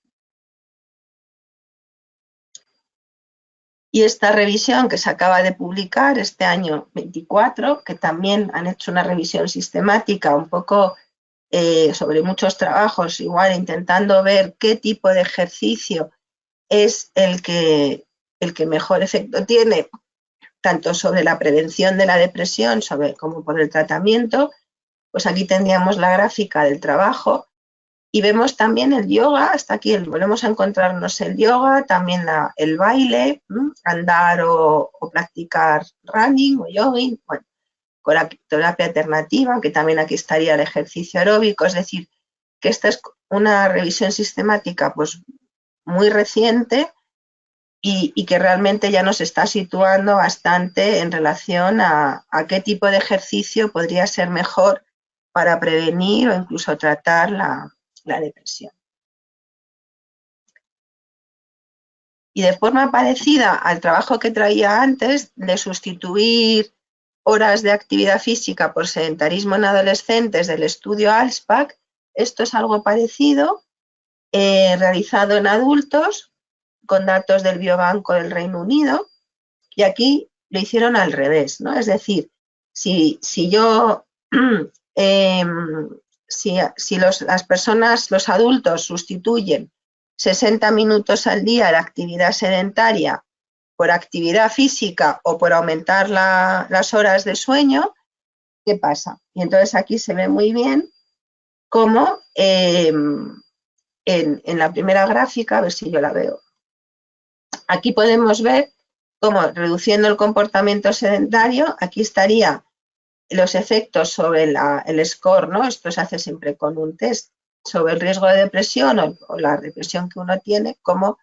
Y esta revisión que se acaba de publicar este año 24, que también han hecho una revisión sistemática un poco sobre muchos trabajos, igual intentando ver qué tipo de ejercicio es el que mejor efecto tiene, tanto sobre la prevención de la depresión como por el tratamiento. Pues aquí tendríamos la gráfica del trabajo y vemos también el yoga. Hasta aquí volvemos a encontrarnos el yoga, también el baile, andar o practicar running o jogging, bueno, con la terapia alternativa, que también aquí estaría el ejercicio aeróbico. Es decir, que esta es una revisión sistemática pues muy reciente y que realmente ya nos está situando bastante en relación a qué tipo de ejercicio podría ser mejor para prevenir o incluso tratar la depresión. Y de forma parecida al trabajo que traía antes de sustituir horas de actividad física por sedentarismo en adolescentes del estudio ALSPAC, esto es algo parecido, realizado en adultos con datos del Biobanco del Reino Unido, y aquí lo hicieron al revés, ¿no? Es decir, si las personas, los adultos, sustituyen 60 minutos al día de actividad sedentaria por actividad física o por aumentar las horas de sueño, ¿qué pasa? Y entonces aquí se ve muy bien cómo en la primera gráfica, a ver si yo la veo, aquí podemos ver cómo reduciendo el comportamiento sedentario, aquí estaría los efectos sobre el score, ¿no? Esto se hace siempre con un test sobre el riesgo de depresión o la depresión que uno tiene, como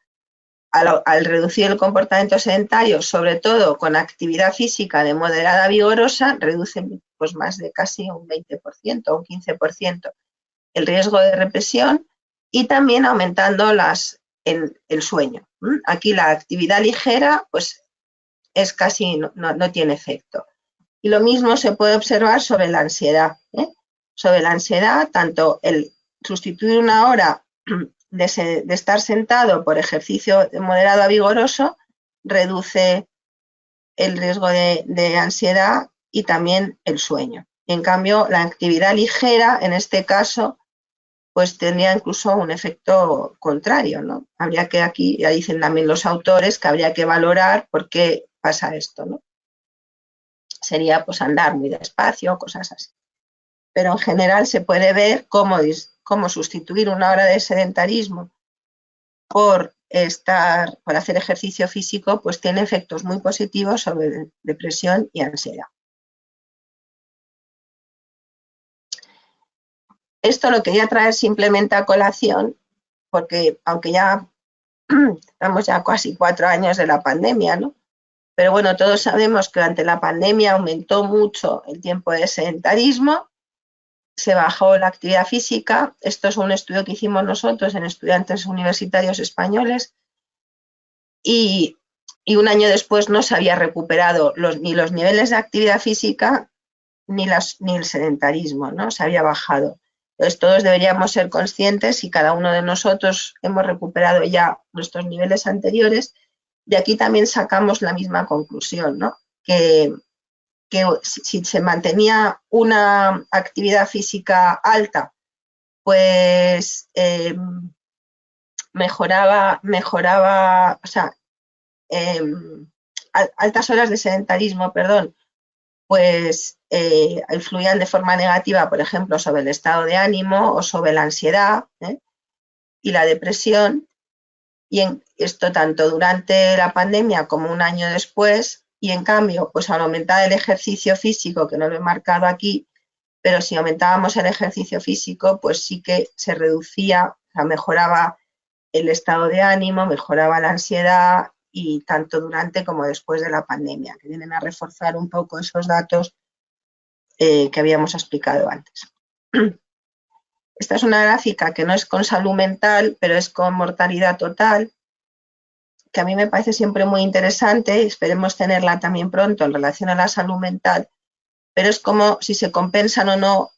al reducir el comportamiento sedentario, sobre todo con actividad física de moderada a vigorosa, reduce pues más de casi un 20% o un 15% el riesgo de depresión, y también aumentando el sueño. Aquí la actividad ligera pues es casi no tiene efecto. Y lo mismo se puede observar sobre la ansiedad. Sobre la ansiedad, tanto el sustituir una hora de estar sentado por ejercicio de moderado a vigoroso reduce el riesgo de ansiedad y también el sueño. En cambio, la actividad ligera, en este caso, pues tendría incluso un efecto contrario, ¿no? Habría que aquí, ya dicen también los autores, que habría que valorar por qué pasa esto, ¿no? Sería pues andar muy despacio, cosas así. Pero en general se puede ver cómo sustituir una hora de sedentarismo por hacer ejercicio físico, pues tiene efectos muy positivos sobre depresión y ansiedad. Esto lo quería traer simplemente a colación, porque aunque ya estamos ya casi 4 años de la pandemia, ¿no? Pero bueno, todos sabemos que durante la pandemia aumentó mucho el tiempo de sedentarismo, se bajó la actividad física. Esto es un estudio que hicimos nosotros en estudiantes universitarios españoles y un año después no se había recuperado ni los niveles de actividad física ni el sedentarismo, ¿no? Se había bajado. Entonces todos deberíamos ser conscientes y cada uno de nosotros hemos recuperado ya nuestros niveles anteriores. De aquí también sacamos la misma conclusión, ¿no? Que si se mantenía una actividad física alta, pues mejoraba, o sea, altas horas de sedentarismo, perdón, pues influían de forma negativa, por ejemplo, sobre el estado de ánimo o sobre la ansiedad y la depresión. Y esto tanto durante la pandemia como un año después. Y en cambio, pues al aumentar el ejercicio físico, que no lo he marcado aquí, pero si aumentábamos el ejercicio físico, pues sí que se reducía, o sea, mejoraba el estado de ánimo, mejoraba la ansiedad y tanto durante como después de la pandemia, que vienen a reforzar un poco esos datos que habíamos explicado antes. Esta es una gráfica que no es con salud mental, pero es con mortalidad total, que a mí me parece siempre muy interesante y esperemos tenerla también pronto en relación a la salud mental, pero es como si se compensan o no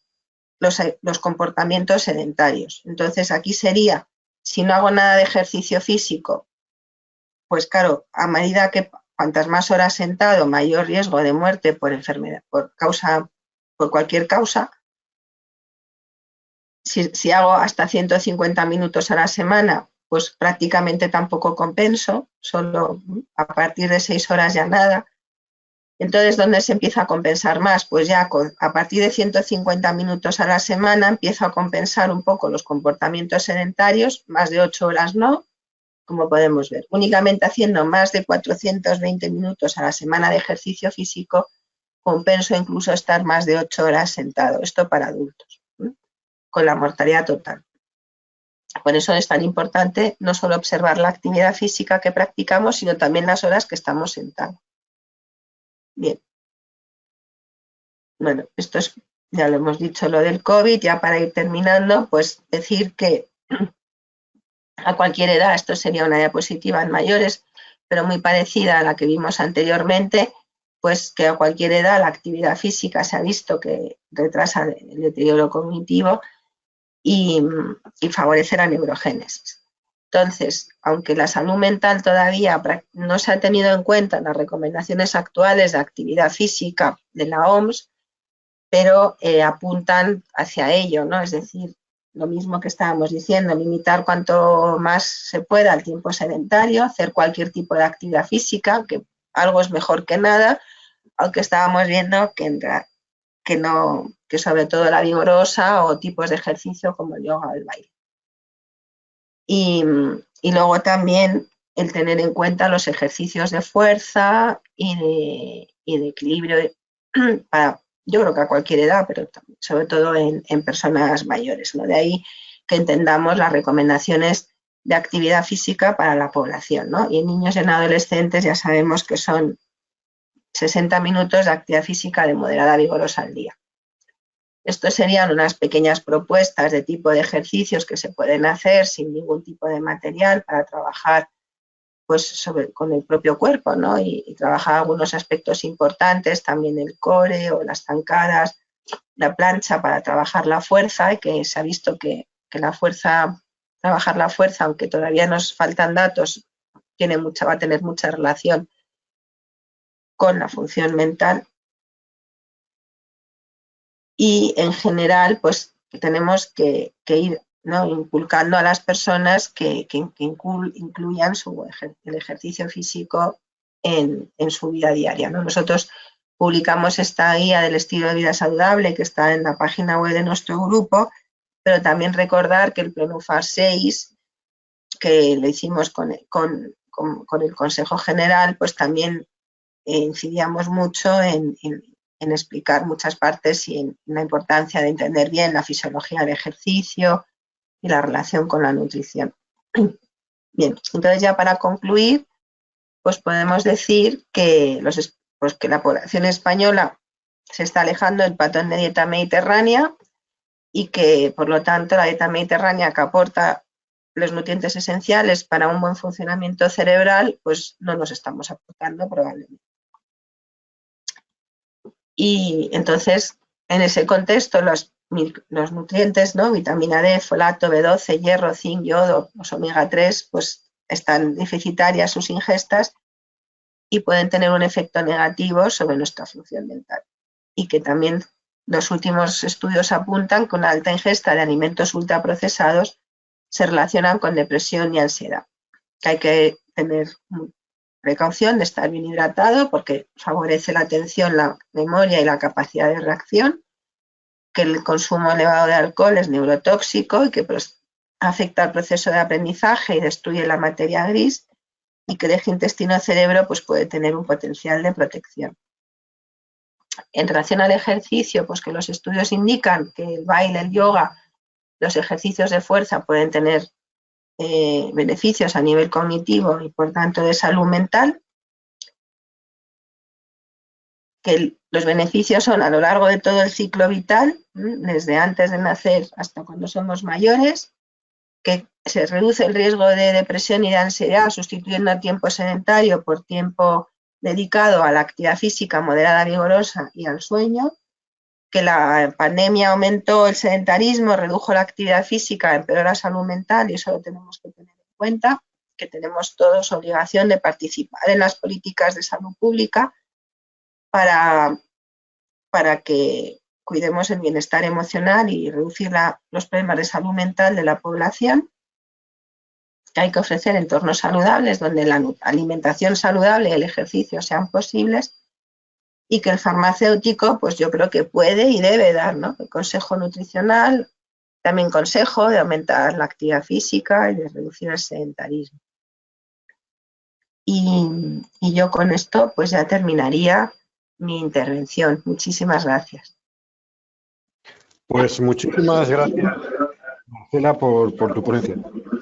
los comportamientos sedentarios. Entonces aquí sería, si no hago nada de ejercicio físico, pues claro, a medida que cuantas más horas sentado, mayor riesgo de muerte por enfermedad, por cualquier causa. Si hago hasta 150 minutos a la semana, pues prácticamente tampoco compenso, solo a partir de 6 horas ya nada. Entonces, ¿dónde se empieza a compensar más? Pues ya a partir de 150 minutos a la semana empiezo a compensar un poco los comportamientos sedentarios, más de 8 horas no, como podemos ver. Únicamente haciendo más de 420 minutos a la semana de ejercicio físico, compenso incluso estar más de 8 horas sentado. Esto para adultos, con la mortalidad total. Por eso es tan importante no solo observar la actividad física que practicamos, sino también las horas que estamos sentados. Bien. Bueno, esto es, ya lo hemos dicho, lo del COVID. Ya para ir terminando, pues decir que a cualquier edad, esto sería una diapositiva en mayores, pero muy parecida a la que vimos anteriormente, pues que a cualquier edad la actividad física se ha visto que retrasa el deterioro cognitivo y favorece la neurogénesis. Entonces, aunque la salud mental todavía no se ha tenido en cuenta en las recomendaciones actuales de actividad física de la OMS, pero apuntan hacia ello, ¿no? Es decir, lo mismo que estábamos diciendo, limitar cuanto más se pueda el tiempo sedentario, hacer cualquier tipo de actividad física, que algo es mejor que nada, aunque estábamos viendo que sobre todo la vigorosa o tipos de ejercicio como el yoga o el baile. Y luego también el tener en cuenta los ejercicios de fuerza y de equilibrio yo creo que a cualquier edad, pero sobre todo en personas mayores, ¿no? De ahí que entendamos las recomendaciones de actividad física para la población, ¿no? Y en niños y en adolescentes ya sabemos que son 60 minutos de actividad física de moderada vigorosa al día. Estos serían unas pequeñas propuestas de tipo de ejercicios que se pueden hacer sin ningún tipo de material para trabajar pues con el propio cuerpo, ¿no? Y trabajar algunos aspectos importantes, también el core o las zancadas, la plancha para trabajar la fuerza, y que se ha visto que trabajar la fuerza, aunque todavía nos faltan datos, va a tener mucha relación con la función mental. Y en general, pues tenemos que ir, ¿no?, inculcando a las personas que incluyan el ejercicio físico en su vida diaria, ¿no? Nosotros publicamos esta guía del estilo de vida saludable que está en la página web de nuestro grupo, pero también recordar que el Plenufar 6, que lo hicimos con el Consejo General, pues también incidíamos mucho en explicar muchas partes y en la importancia de entender bien la fisiología del ejercicio y la relación con la nutrición. Bien, entonces ya para concluir, pues podemos decir que la población española se está alejando del patrón de dieta mediterránea y que, por lo tanto, la dieta mediterránea, que aporta los nutrientes esenciales para un buen funcionamiento cerebral, pues no nos estamos aportando probablemente. Y entonces, en ese contexto, los nutrientes, ¿no? Vitamina D, folato, B12, hierro, zinc, yodo, los omega 3, pues están deficitarias sus ingestas y pueden tener un efecto negativo sobre nuestra función mental. Y que también los últimos estudios apuntan que una alta ingesta de alimentos ultraprocesados se relacionan con depresión y ansiedad. Que hay que tener precaución de estar bien hidratado porque favorece la atención, la memoria y la capacidad de reacción, que el consumo elevado de alcohol es neurotóxico y que afecta al proceso de aprendizaje y destruye la materia gris, y que el eje intestino-cerebro pues puede tener un potencial de protección. En relación al ejercicio, pues que los estudios indican que el baile, el yoga, los ejercicios de fuerza pueden tener beneficios a nivel cognitivo y por tanto de salud mental, que los beneficios son a lo largo de todo el ciclo vital, desde antes de nacer hasta cuando somos mayores, que se reduce el riesgo de depresión y de ansiedad sustituyendo el tiempo sedentario por tiempo dedicado a la actividad física moderada, vigorosa y al sueño, que la pandemia aumentó el sedentarismo, redujo la actividad física, empeoró la salud mental y eso lo tenemos que tener en cuenta, que tenemos todos obligación de participar en las políticas de salud pública para que cuidemos el bienestar emocional y reducir los problemas de salud mental de la población, que hay que ofrecer entornos saludables donde la alimentación saludable y el ejercicio sean posibles, y que el farmacéutico, pues yo creo que puede y debe dar, ¿no? El consejo nutricional, también consejo de aumentar la actividad física y de reducir el sedentarismo. Y yo con esto pues ya terminaría mi intervención. Muchísimas gracias. Pues muchísimas gracias, Marcela, por tu ponencia.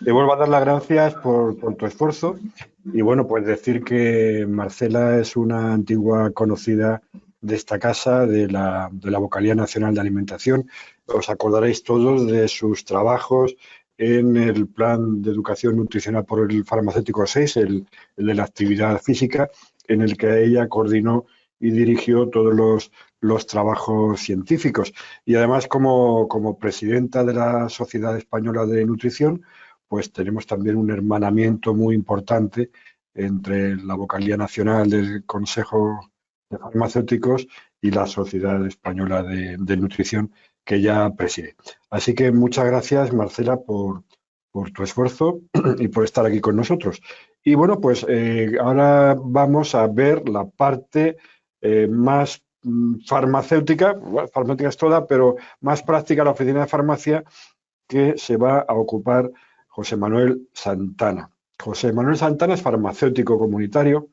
Te vuelvo a dar las gracias por tu esfuerzo y bueno, pues decir que Marcela es una antigua conocida de esta casa, de la Vocalía Nacional de Alimentación. Os acordaréis todos de sus trabajos en el Plan de Educación Nutricional por el Farmacéutico 6, el de la actividad física, en el que ella coordinó y dirigió todos los trabajos científicos. Y además, como presidenta de la Sociedad Española de Nutrición, pues tenemos también un hermanamiento muy importante entre la Vocalía Nacional del Consejo de Farmacéuticos y la Sociedad Española de Nutrición, que ella preside. Así que muchas gracias, Marcela, por tu esfuerzo y por estar aquí con nosotros. Y bueno, pues ahora vamos a ver la parte más farmacéutica es toda, pero más práctica, la oficina de farmacia, que se va a ocupar José Manuel Santana. José Manuel Santana es farmacéutico comunitario,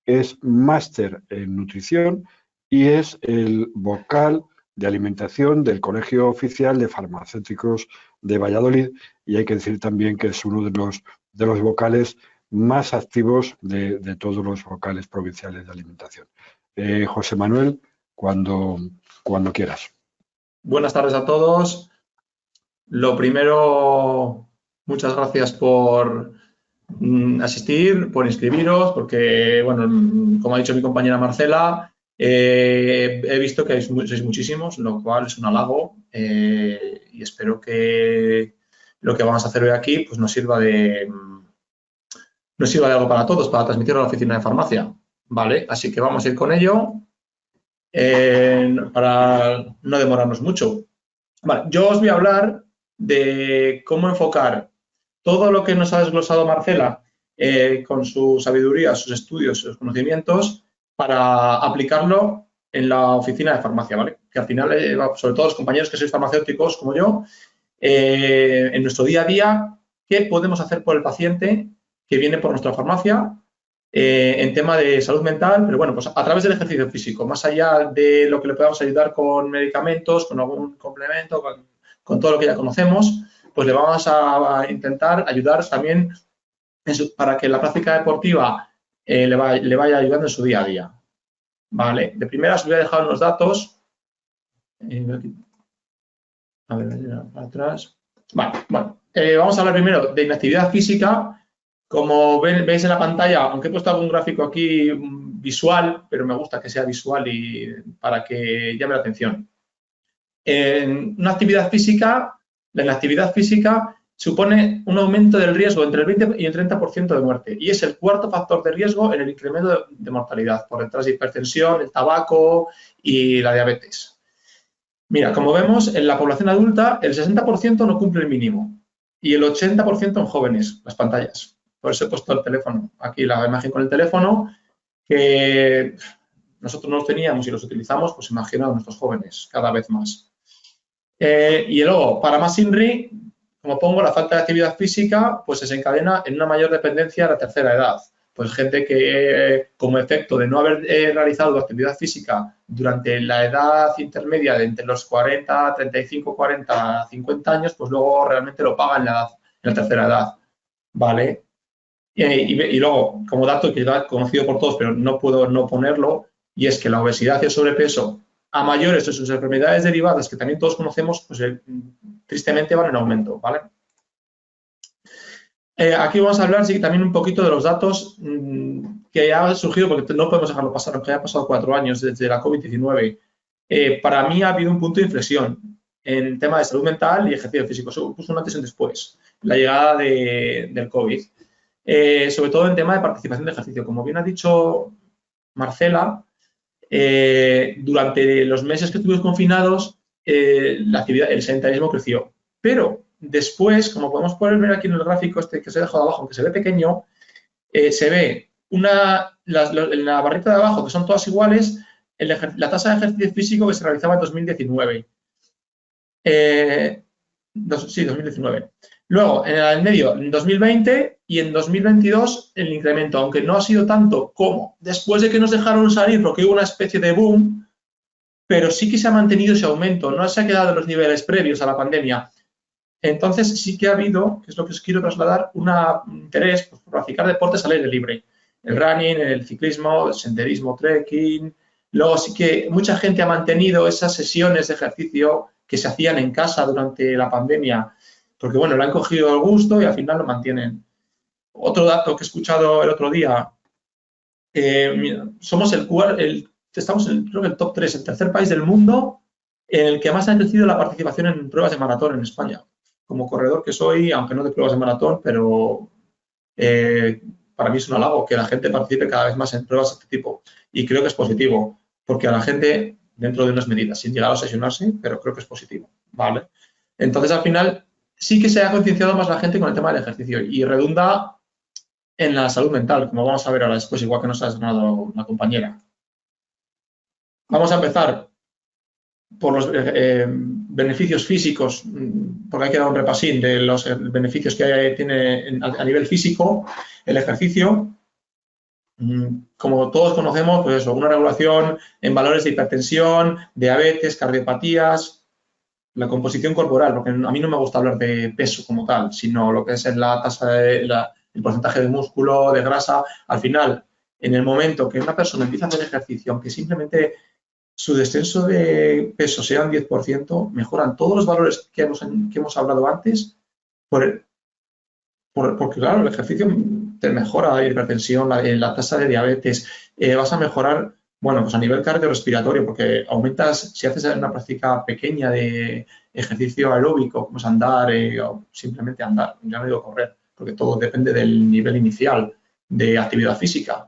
es máster en nutrición y es el vocal de alimentación del Colegio Oficial de Farmacéuticos de Valladolid, y hay que decir también que es uno de los vocales más activos de todos los vocales provinciales de alimentación. José Manuel, cuando quieras. Buenas tardes a todos. Lo primero, muchas gracias por asistir, por inscribiros, porque, bueno, como ha dicho mi compañera Marcela, he visto que sois muchísimos, lo cual es un halago y espero que lo que vamos a hacer hoy aquí pues nos sirva de algo para todos, para transmitirlo a la oficina de farmacia. Vale, así que vamos a ir con ello para no demorarnos mucho. Vale, yo os voy a hablar de cómo enfocar todo lo que nos ha desglosado Marcela con su sabiduría, sus estudios, sus conocimientos, para aplicarlo en la oficina de farmacia, ¿vale? Que al final, sobre todo los compañeros que sois farmacéuticos como yo, en nuestro día a día, ¿qué podemos hacer por el paciente que viene por nuestra farmacia en tema de salud mental? Pero bueno, pues a través del ejercicio físico, más allá de lo que le podamos ayudar con medicamentos, con algún complemento, con todo lo que ya conocemos, pues le vamos a intentar ayudar también para que la práctica deportiva le vaya ayudando en su día a día. Vale, de primeras os voy a dejar unos datos. A ver, para atrás. Vale, bueno. Vamos a hablar primero de inactividad física. Como veis en la pantalla, aunque he puesto algún gráfico aquí visual, pero me gusta que sea visual y para que llame la atención. En una actividad física, la inactividad física supone un aumento del riesgo entre el 20 y el 30% de muerte y es el cuarto factor de riesgo en el incremento de mortalidad, por detrás de hipertensión, el tabaco y la diabetes. Mira, como vemos, en la población adulta el 60% no cumple el mínimo y el 80% en jóvenes, las pantallas. Por eso he puesto el teléfono, aquí la imagen con el teléfono, que nosotros no los teníamos y los utilizamos, pues imaginaos nuestros jóvenes, cada vez más. Y luego, para más INRI, como pongo, la falta de actividad física pues se desencadena en una mayor dependencia a la tercera edad. Pues gente que, como efecto de no haber realizado actividad física durante la edad intermedia de entre los 40, 35, 40, 50 años, pues luego realmente lo paga en la tercera edad, ¿vale? Y luego, como dato que ya conocido por todos, pero no puedo no ponerlo, y es que la obesidad y el sobrepeso a mayores de sus enfermedades derivadas, que también todos conocemos, pues tristemente van en aumento, ¿vale? Aquí vamos a hablar sí, también un poquito de los datos que han surgido, porque no podemos dejarlo pasar, aunque haya pasado 4 años desde la COVID-19. Para mí ha habido un punto de inflexión en tema de salud mental y ejercicio físico. Eso puso un antes y un después, la llegada del COVID. Sobre todo en tema de participación de ejercicio. Como bien ha dicho Marcela, durante los meses que estuvimos confinados, la actividad, el sedentarismo creció. Pero después, como podemos poder ver aquí en el gráfico este que os he dejado abajo, aunque se ve pequeño, se ve en la barrita de abajo, que son todas iguales, la tasa de ejercicio físico que se realizaba en 2019. Sí, 2019. Luego, en el medio, en 2020 y en 2022 el incremento, aunque no ha sido tanto como después de que nos dejaron salir porque hubo una especie de boom, pero sí que se ha mantenido ese aumento, no se ha quedado en los niveles previos a la pandemia. Entonces sí que ha habido, que es lo que os quiero trasladar, un interés por practicar deportes al aire libre. El running, el ciclismo, el senderismo, trekking. Luego sí que mucha gente ha mantenido esas sesiones de ejercicio que se hacían en casa durante la pandemia, porque bueno, le han cogido el gusto y al final lo mantienen. Otro dato que he escuchado el otro día, somos estamos creo que el top 3, el tercer país del mundo en el que más ha crecido la participación en pruebas de maratón en España. Como corredor que soy, aunque no de pruebas de maratón, pero para mí es un halago que la gente participe cada vez más en pruebas de este tipo. Y creo que es positivo, porque a la gente, dentro de unas medidas, sin llegar a obsesionarse, pero creo que es positivo, ¿vale? Entonces, al final, sí que se ha concienciado más la gente con el tema del ejercicio y redunda en la salud mental, como vamos a ver ahora después, igual que nos ha dado la compañera. Vamos a empezar por los beneficios físicos, porque hay que dar un repasín de los beneficios que tiene a nivel físico el ejercicio. Como todos conocemos, pues eso, una regulación en valores de hipertensión, diabetes, cardiopatías, la composición corporal, porque a mí no me gusta hablar de peso como tal, sino lo que es la tasa el porcentaje de músculo, de grasa. Al final, en el momento que una persona empieza a hacer ejercicio, aunque simplemente su descenso de peso sea un 10%, mejoran todos los valores que hemos hablado antes, porque claro, el ejercicio te mejora la hipertensión, la tasa de diabetes, vas a mejorar, bueno, pues a nivel cardiorrespiratorio, porque aumentas, si haces una práctica pequeña de ejercicio aeróbico, como es andar o simplemente andar, ya no digo correr, porque todo depende del nivel inicial de actividad física.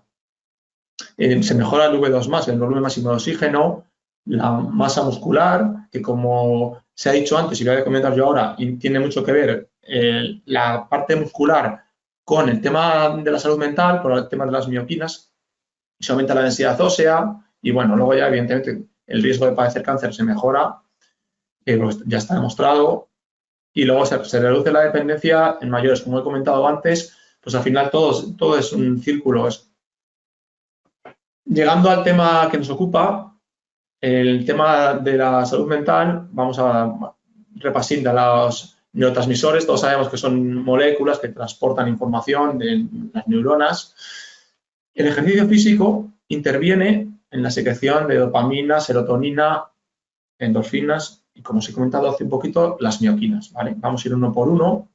Se mejora el V2+, el volumen máximo de oxígeno, la masa muscular, que como se ha dicho antes y lo voy a comentar yo ahora, y tiene mucho que ver la parte muscular con el tema de la salud mental, con el tema de las mioquinas, se aumenta la densidad ósea y bueno, luego ya evidentemente el riesgo de padecer cáncer se mejora, ya está demostrado, y luego se reduce la dependencia en mayores, como he comentado antes, pues al final todo es un círculo. Llegando al tema que nos ocupa, el tema de la salud mental, vamos a repasar de los neurotransmisores. Todos sabemos que son moléculas que transportan información de las neuronas. El ejercicio físico interviene en la secreción de dopamina, serotonina, endorfinas y como os he comentado hace un poquito, las mioquinas, ¿vale? Vamos a ir uno por uno.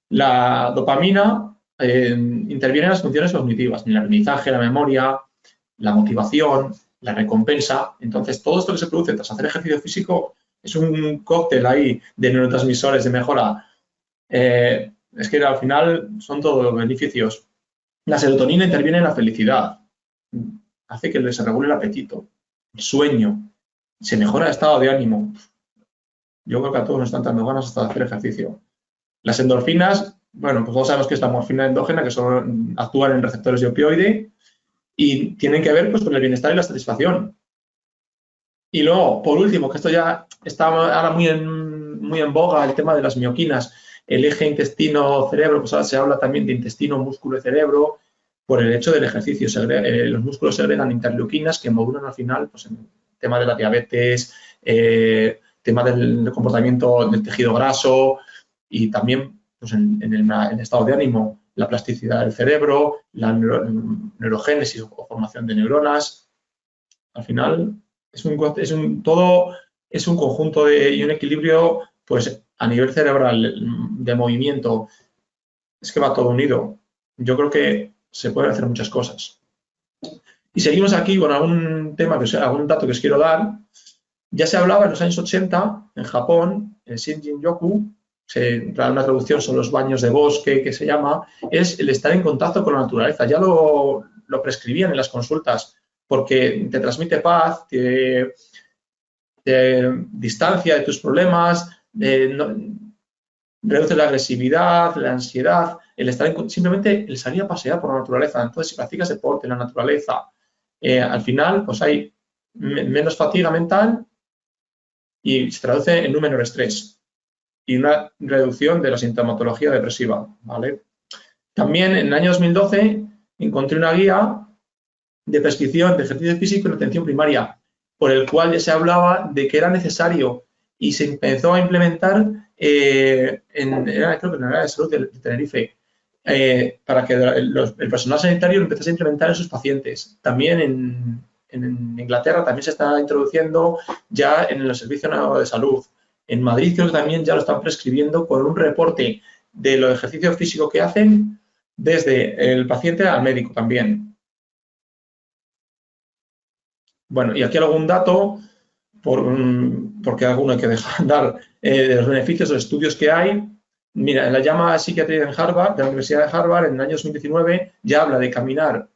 La dopamina interviene en las funciones cognitivas, en el aprendizaje, la memoria, la motivación, la recompensa. Entonces, todo esto que se produce tras hacer ejercicio físico es un cóctel ahí de neurotransmisores, de mejora. Es que al final son todos beneficios. La serotonina interviene en la felicidad, hace que se regule el apetito, el sueño, se mejora el estado de ánimo. Yo creo que a todos nos están dando ganas hasta de hacer ejercicio. Las endorfinas, bueno, pues todos sabemos que es la morfina endógena, que son, actúan en receptores de opioide y tienen que ver pues, con el bienestar y la satisfacción. Y luego, por último, que esto ya está ahora muy en boga, el tema de las mioquinas, el eje intestino-cerebro, pues ahora se habla también de intestino, músculo y cerebro, por el hecho del ejercicio. Los músculos segregan interleuquinas que modulan al final pues, en el tema de la diabetes, tema del comportamiento del tejido graso y también pues, en el estado de ánimo, la plasticidad del cerebro, la neurogénesis o formación de neuronas. Al final es un conjunto y un equilibrio pues a nivel cerebral de movimiento. Es que va todo unido. Yo creo que se pueden hacer muchas cosas. Y seguimos aquí con algún tema, algún dato que os quiero dar. Ya se hablaba en los años 80 en Japón, en Shinrin-yoku, una traducción son los baños de bosque, que se llama, es el estar en contacto con la naturaleza. Ya lo prescribían en las consultas, porque te transmite paz, te distancia de tus problemas, reduce la agresividad, la ansiedad, simplemente el salir a pasear por la naturaleza. Entonces, si practicas deporte en la naturaleza, al final, pues hay menos fatiga mental y se traduce en un menor estrés y una reducción de la sintomatología depresiva, ¿vale? También en el año 2012 encontré una guía de prescripción de ejercicio físico en atención primaria, por el cual ya se hablaba de que era necesario y se empezó a implementar creo que en el área de salud de Tenerife, para que el personal sanitario lo empezase a implementar en sus pacientes. También en Inglaterra también se está introduciendo ya en los servicios de salud. En Madrid creo que también ya lo están prescribiendo con un reporte de los ejercicios físicos que hacen desde el paciente al médico también. Bueno, y aquí algún dato, porque alguno hay que dar, de los beneficios de los estudios que hay. Mira, en la llama psiquiatría en Harvard, de la Universidad de Harvard, en el año 2019, ya habla de caminar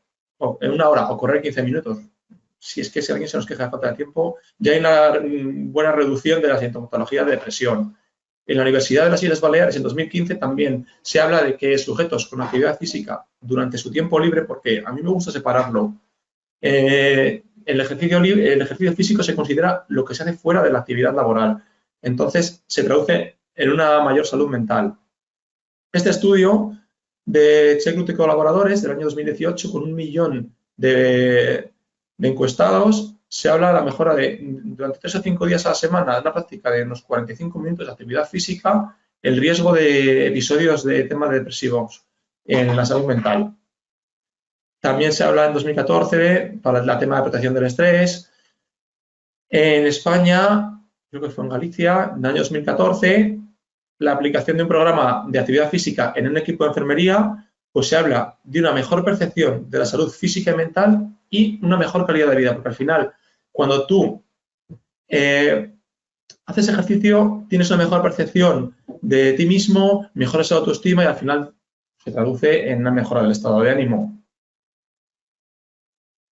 en una hora o correr 15 minutos. Si alguien se nos queja de falta de tiempo, ya hay una buena reducción de la sintomatología de depresión. En la Universidad de las Islas Baleares, en 2015, también se habla de que sujetos con actividad física durante su tiempo libre, porque a mí me gusta separarlo, el ejercicio físico se considera lo que se hace fuera de la actividad laboral. Entonces, se traduce en una mayor salud mental. Este estudio de Checkrut y colaboradores del año 2018, con 1 millón de encuestados, se habla de la mejora durante 3 o 5 días a la semana, de una práctica de unos 45 minutos de actividad física, el riesgo de episodios de temas depresivos en la salud mental. También se habla en 2014 para el tema de protección del estrés. En España, creo que fue en Galicia, en el año 2014, la aplicación de un programa de actividad física en un equipo de enfermería, pues se habla de una mejor percepción de la salud física y mental y una mejor calidad de vida, porque al final, cuando tú haces ejercicio, tienes una mejor percepción de ti mismo, mejoras la autoestima y al final se traduce en una mejora del estado de ánimo.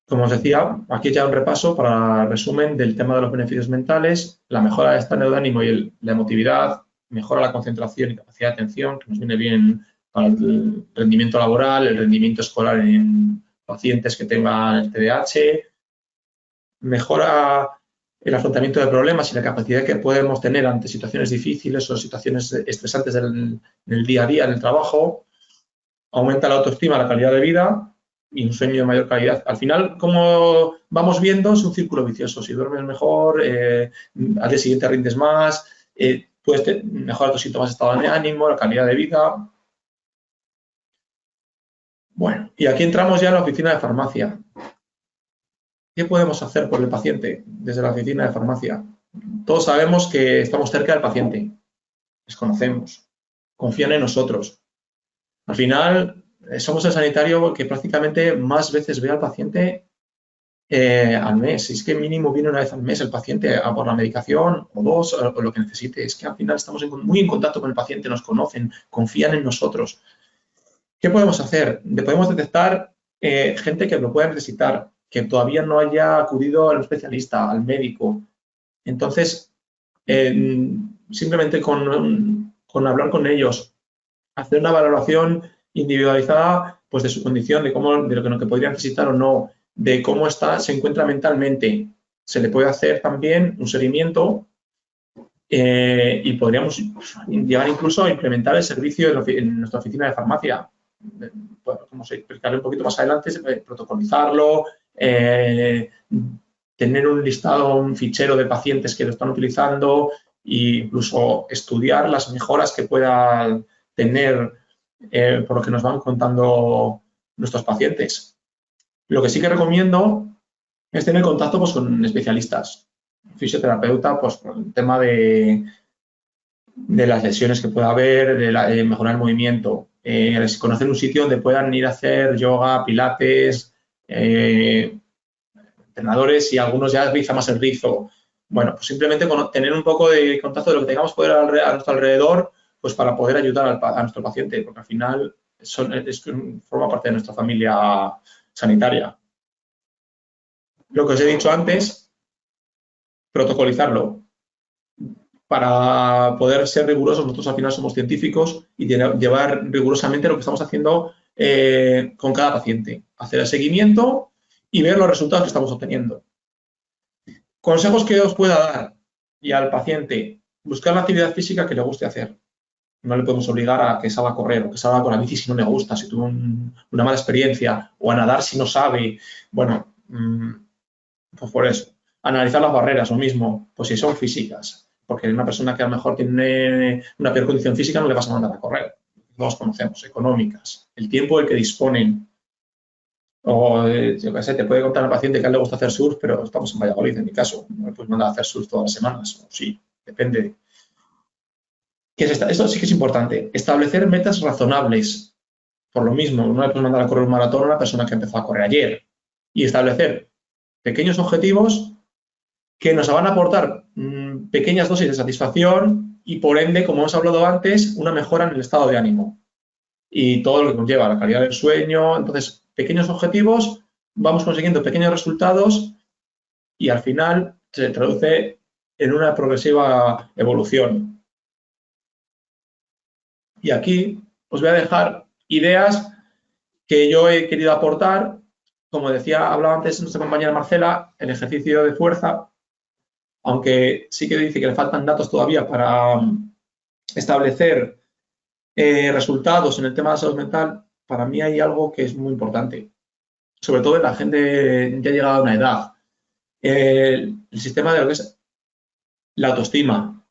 Como os decía, aquí ya un repaso para el resumen del tema de los beneficios mentales, la mejora del estado de ánimo y la emotividad, mejora la concentración y capacidad de atención, que nos viene bien para el rendimiento laboral, el rendimiento escolar en pacientes que tengan el TDAH, mejora el afrontamiento de problemas y la capacidad que podemos tener ante situaciones difíciles o situaciones estresantes en el día a día, en el trabajo, aumenta la autoestima, la calidad de vida y un sueño de mayor calidad. Al final, como vamos viendo, es un círculo vicioso. Si duermes mejor, al día siguiente rindes más, puedes mejorar tus síntomas de estado de ánimo, la calidad de vida. Bueno, y aquí entramos ya en la oficina de farmacia. ¿Qué podemos hacer por el paciente desde la oficina de farmacia? Todos sabemos que estamos cerca del paciente, les conocemos, confían en nosotros. Al final, somos el sanitario que prácticamente más veces ve al paciente al mes. Es que mínimo viene una vez al mes el paciente a por la medicación o dos o lo que necesite. Es que al final estamos muy en contacto con el paciente, nos conocen, confían en nosotros. ¿Qué podemos hacer? Podemos detectar gente que lo pueda necesitar, que todavía no haya acudido al especialista, al médico. Entonces, simplemente con hablar con ellos, hacer una valoración individualizada pues, de su condición, de lo que podría necesitar o no, de cómo se encuentra mentalmente. Se le puede hacer también un seguimiento y podríamos llegar incluso a implementar el servicio en nuestra oficina de farmacia. Bueno, como se explicaré un poquito más adelante, protocolizarlo, tener un listado, un fichero de pacientes que lo están utilizando e incluso estudiar las mejoras que pueda tener por lo que nos van contando nuestros pacientes. Lo que sí que recomiendo es tener contacto pues, con especialistas, fisioterapeuta, pues por el tema de las lesiones que pueda haber, de mejorar el movimiento, conocer un sitio donde puedan ir a hacer yoga, pilates, entrenadores y algunos ya riza más el rizo. Bueno, pues simplemente tener un poco de contacto de lo que tengamos poder a nuestro alrededor, pues para poder ayudar a nuestro paciente, porque al final forma parte de nuestra familia sanitaria. Lo que os he dicho antes, protocolizarlo. Para poder ser rigurosos, nosotros al final somos científicos y llevar rigurosamente lo que estamos haciendo con cada paciente. Hacer el seguimiento y ver los resultados que estamos obteniendo. Consejos que os pueda dar y al paciente, buscar la actividad física que le guste hacer. No le podemos obligar a que salga a correr o que salga con la bici si no le gusta, si tuvo una mala experiencia, o a nadar si no sabe. Bueno, pues por eso. Analizar las barreras, lo mismo, pues si son físicas, porque una persona que a lo mejor tiene una peor condición física no le vas a mandar a correr. Todos conocemos, económicas, el tiempo del que disponen. O, yo qué sé, te puede contar al paciente que a él le gusta hacer surf, pero estamos en Valladolid, en mi caso. No le puedes mandar a hacer surf todas las semanas. O sí, depende. Esto sí que es importante. Establecer metas razonables. Por lo mismo, no le puedes mandar a correr un maratón a una persona que empezó a correr ayer. Y establecer pequeños objetivos que nos van a aportar pequeñas dosis de satisfacción y, por ende, como hemos hablado antes, una mejora en el estado de ánimo. Y todo lo que conlleva la calidad del sueño. Entonces, pequeños objetivos, vamos consiguiendo pequeños resultados y al final se traduce en una progresiva evolución. Y aquí os voy a dejar ideas que yo he querido aportar. Como decía, hablaba antes nuestra compañera Marcela, el ejercicio de fuerza, aunque sí que dice que le faltan datos todavía para establecer resultados en el tema de la salud mental, para mí hay algo que es muy importante, sobre todo en la gente ya llegada a una edad. El sistema de lo que es la autoestima,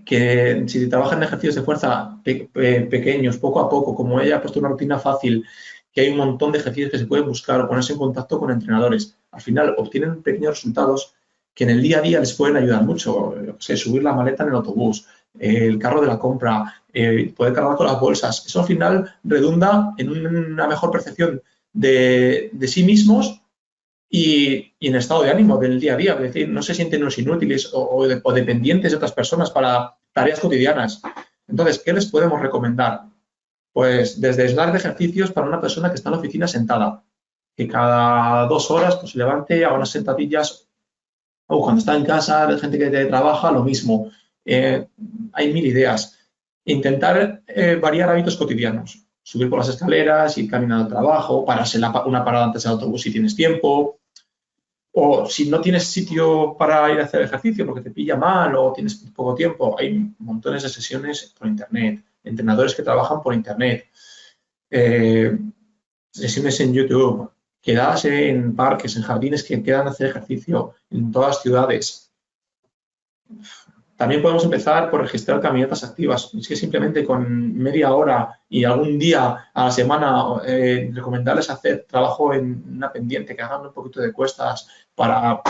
que si trabajan en ejercicios de fuerza pequeños, poco a poco, como ella ha puesto una rutina fácil, que hay un montón de ejercicios que se pueden buscar o ponerse en contacto con entrenadores, al final obtienen pequeños resultados que en el día a día les pueden ayudar mucho. Subir la maleta en el autobús, el carro de la compra, poder cargar con las bolsas. Eso al final redunda en una mejor percepción de sí mismos y en estado de ánimo del día a día. Es decir, no se sienten unos inútiles o dependientes de otras personas para tareas cotidianas. Entonces, ¿qué les podemos recomendar? Pues desde dar de ejercicios para una persona que está en la oficina sentada, que cada 2 horas pues, se levante, haga unas sentadillas, o cuando está en casa, de gente que trabaja, lo mismo. Hay 1000 ideas. Intentar variar hábitos cotidianos. Subir por las escaleras, ir caminando al trabajo, pararse una parada antes del autobús si tienes tiempo. O si no tienes sitio para ir a hacer ejercicio porque te pilla mal o tienes poco tiempo, hay montones de sesiones por internet, entrenadores que trabajan por internet, sesiones en YouTube, quedadas en parques, en jardines que quedan a hacer ejercicio en todas las ciudades. También podemos empezar por registrar caminatas activas. Es que simplemente con media hora y algún día a la semana recomendarles hacer trabajo en una pendiente, que hagan un poquito de cuestas para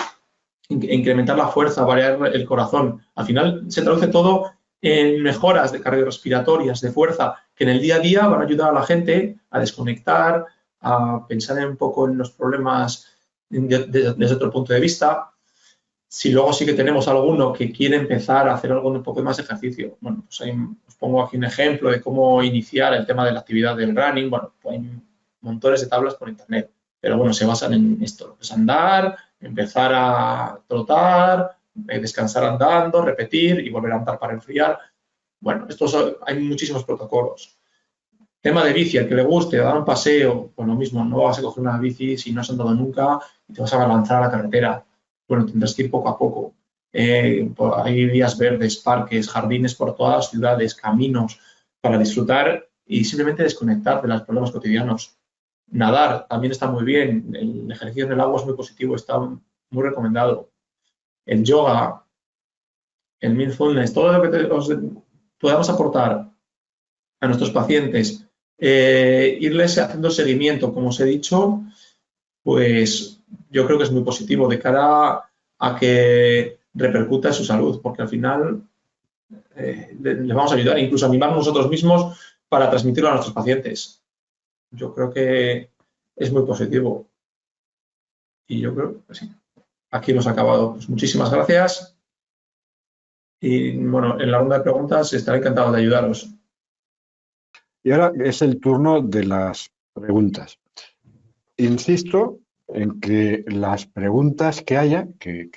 incrementar la fuerza, variar el corazón. Al final se traduce todo en mejoras de cardiorrespiratorias, de fuerza, que en el día a día van a ayudar a la gente a desconectar, a pensar un poco en los problemas desde otro punto de vista. Si luego sí que tenemos alguno que quiere empezar a hacer algo un poco más de ejercicio, bueno, pues ahí os pongo aquí un ejemplo de cómo iniciar el tema de la actividad del running. Bueno, pues hay montones de tablas por internet, pero bueno, se basan en esto, pues andar, empezar a trotar, descansar andando, repetir y volver a andar para enfriar. Bueno, hay muchísimos protocolos. Tema de bici, al que le guste, dar un paseo, pues lo mismo, no vas a coger una bici si no has andado nunca y te vas a lanzar a la carretera. Bueno, tendrás que ir poco a poco. Pues hay vías verdes, parques, jardines por todas las ciudades, caminos para disfrutar y simplemente desconectar de los problemas cotidianos. Nadar también está muy bien, el ejercicio en el agua es muy positivo, está muy recomendado. El yoga, el mindfulness, todo lo que podamos aportar a nuestros pacientes, irles haciendo seguimiento, como os he dicho, pues yo creo que es muy positivo de cara a que repercuta en su salud, porque al final les vamos a ayudar, incluso animarnos nosotros mismos para transmitirlo a nuestros pacientes. Yo creo que es muy positivo. Y yo creo que sí. Aquí hemos acabado. Pues muchísimas gracias. Y bueno, en la ronda de preguntas estaré encantado de ayudaros. Y ahora es el turno de las preguntas. Insisto en que las preguntas que haya, que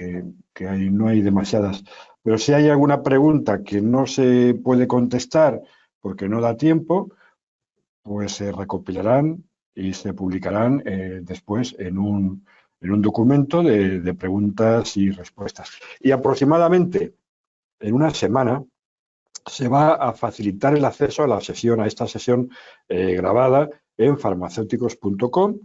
no hay demasiadas, pero si hay alguna pregunta que no se puede contestar porque no da tiempo, pues se recopilarán y se publicarán después en un documento de preguntas y respuestas. Y aproximadamente en una semana se va a facilitar el acceso a esta sesión grabada en farmacéuticos.com,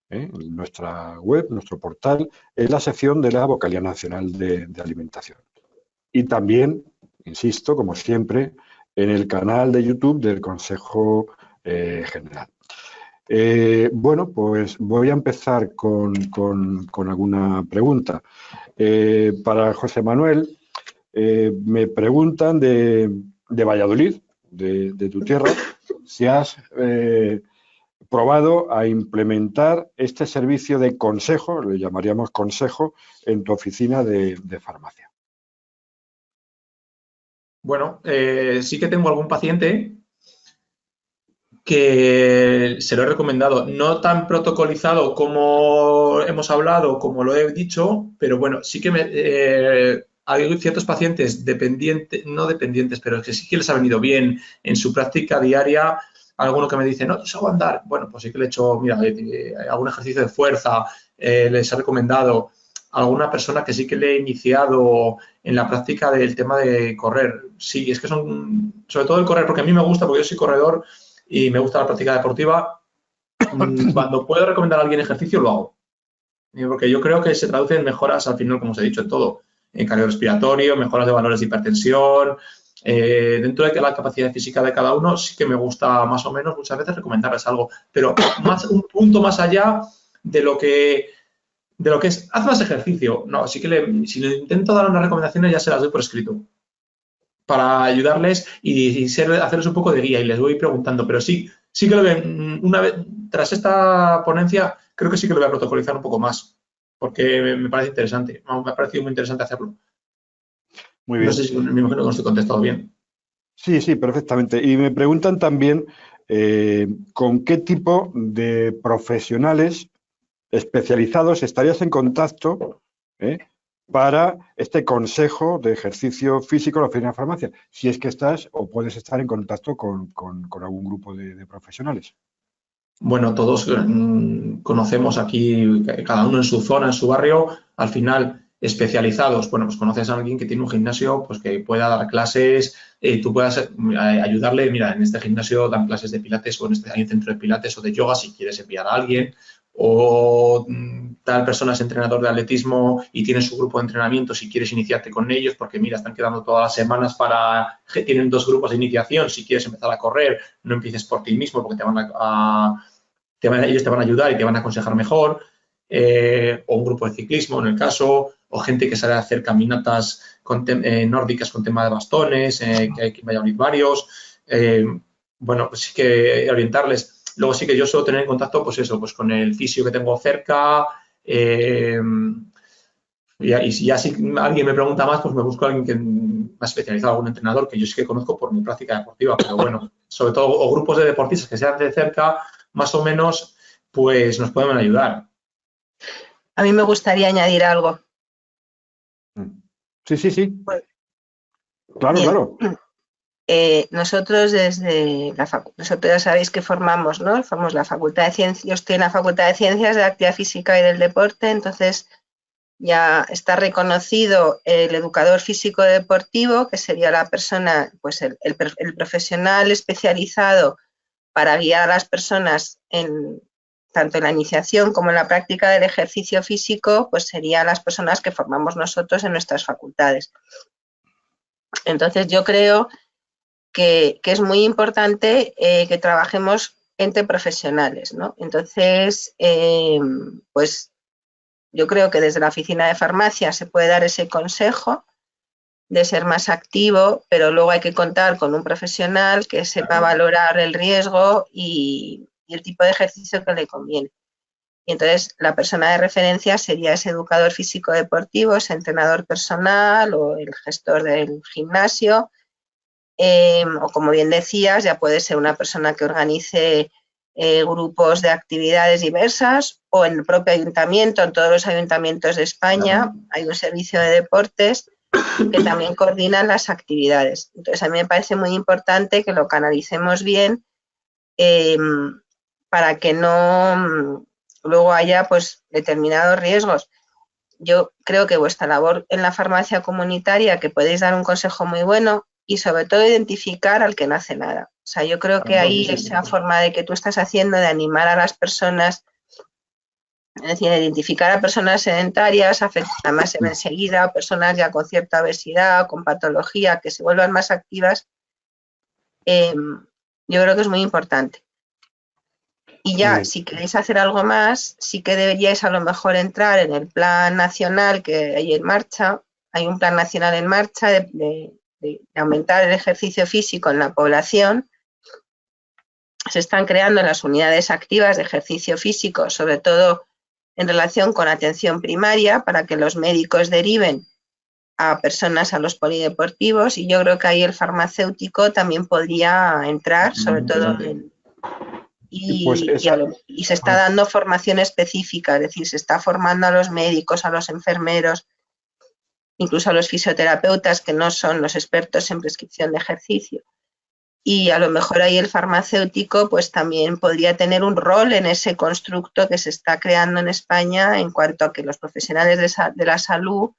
en nuestra web, nuestro portal, en la sección de la Vocalía Nacional de Alimentación. Y también, insisto, como siempre, en el canal de YouTube del Consejo General. Bueno, pues voy a empezar con alguna pregunta. Para José Manuel, me preguntan de Valladolid, de tu tierra, si has probado a implementar este servicio de consejo, le llamaríamos consejo, en tu oficina de farmacia. Bueno, sí que tengo algún paciente que se lo he recomendado, no tan protocolizado como hemos hablado, como lo he dicho, pero bueno, sí que hay ciertos pacientes no dependientes, pero que sí que les ha venido bien en su práctica diaria. Alguno que me dice, no, yo sabo andar. Bueno, pues sí que le he hecho, mira, algún ejercicio de fuerza, les he recomendado. Alguna persona que sí que le he iniciado en la práctica del tema de correr. Sí, es que son, sobre todo el correr, porque a mí me gusta, porque yo soy corredor y me gusta la práctica deportiva. Cuando puedo recomendar a alguien ejercicio, lo hago. Porque yo creo que se traduce en mejoras, al final, como os he dicho, en todo. En cardiorrespiratorio, mejoras de valores de hipertensión. Dentro de la capacidad física de cada uno, sí que me gusta más o menos muchas veces recomendarles algo. Pero un punto más allá de lo que es, haz más ejercicio. No, sí que si le intento dar unas recomendaciones, ya se las doy por escrito. Para ayudarles y hacerles un poco de guía y les voy preguntando, pero sí que lo ven, una vez, tras esta ponencia, creo que sí que lo voy a protocolizar un poco más, porque me parece interesante, me ha parecido muy interesante hacerlo. Muy bien. No sé si me imagino que no estoy contestado bien. Sí, perfectamente. Y me preguntan también con qué tipo de profesionales especializados estarías en contacto para este consejo de ejercicio físico en la oficina de farmacia, si es que estás o puedes estar en contacto con algún grupo de profesionales. Bueno, todos conocemos aquí, cada uno en su zona, en su barrio, al final especializados. Bueno, pues conoces a alguien que tiene un gimnasio, pues que pueda dar clases, tú puedas ayudarle. Mira, en este gimnasio dan clases de pilates o hay un centro de pilates o de yoga si quieres enviar a alguien. O tal persona es entrenador de atletismo y tiene su grupo de entrenamiento si quieres iniciarte con ellos, porque mira, están quedando todas las semanas tienen 2 grupos de iniciación. Si quieres empezar a correr, no empieces por ti mismo porque ellos te van a ayudar y te van a aconsejar mejor, o un grupo de ciclismo en el caso, o gente que sale a hacer caminatas nórdicas con tema de bastones, que hay que vaya a unir varios. Bueno, pues sí que orientarles. Luego sí que yo suelo tener en contacto, pues eso, pues con el fisio que tengo cerca. Y si ya si alguien me pregunta más, pues me busco a alguien que más especializado, algún entrenador que yo sí que conozco por mi práctica deportiva. Pero bueno, sobre todo, o grupos de deportistas que sean de cerca, más o menos, pues nos pueden ayudar. A mí me gustaría añadir algo. Sí, sí, sí. Pues, claro, bien. claro. Nosotros desde nosotros ya sabéis que formamos, ¿no? Formamos la Facultad de Ciencias, yo estoy en la Facultad de Ciencias de la Actividad Física y del Deporte, entonces ya está reconocido el educador físico deportivo, que sería la persona, pues el profesional especializado para guiar a las personas tanto en la iniciación como en la práctica del ejercicio físico, pues serían las personas que formamos nosotros en nuestras facultades. Entonces yo creo que es muy importante que trabajemos entre profesionales, ¿no? Entonces, pues yo creo que desde la oficina de farmacia se puede dar ese consejo de ser más activo, pero luego hay que contar con un profesional que sepa valorar el riesgo y el tipo de ejercicio que le conviene. Y entonces la persona de referencia sería ese educador físico deportivo, ese entrenador personal o el gestor del gimnasio, o como bien decías, ya puede ser una persona que organice grupos de actividades diversas o en el propio ayuntamiento, en todos los ayuntamientos de España hay un servicio de deportes que también coordinan las actividades. Entonces a mí me parece muy importante que lo canalicemos bien para que no luego haya pues determinados riesgos. Yo creo que vuestra labor en la farmacia comunitaria, que podéis dar un consejo muy bueno y sobre todo identificar al que no hace nada. O sea, yo creo que ahí esa forma de que tú estás haciendo de animar a las personas, es decir, identificar a personas sedentarias, además se ve enseguida, personas ya con cierta obesidad, con patología, que se vuelvan más activas, yo creo que es muy importante. Y ya, si queréis hacer algo más, sí que deberíais a lo mejor entrar en el plan nacional que hay en marcha. Hay un plan nacional en marcha de aumentar el ejercicio físico en la población. Se están creando las unidades activas de ejercicio físico, sobre todo en relación con atención primaria, para que los médicos deriven a personas a los polideportivos, y yo creo que ahí el farmacéutico también podría entrar, sobre todo y se está dando formación específica, es decir, se está formando a los médicos, a los enfermeros, incluso a los fisioterapeutas que no son los expertos en prescripción de ejercicio. Y a lo mejor ahí el farmacéutico pues también podría tener un rol en ese constructo que se está creando en España en cuanto a que los profesionales de la salud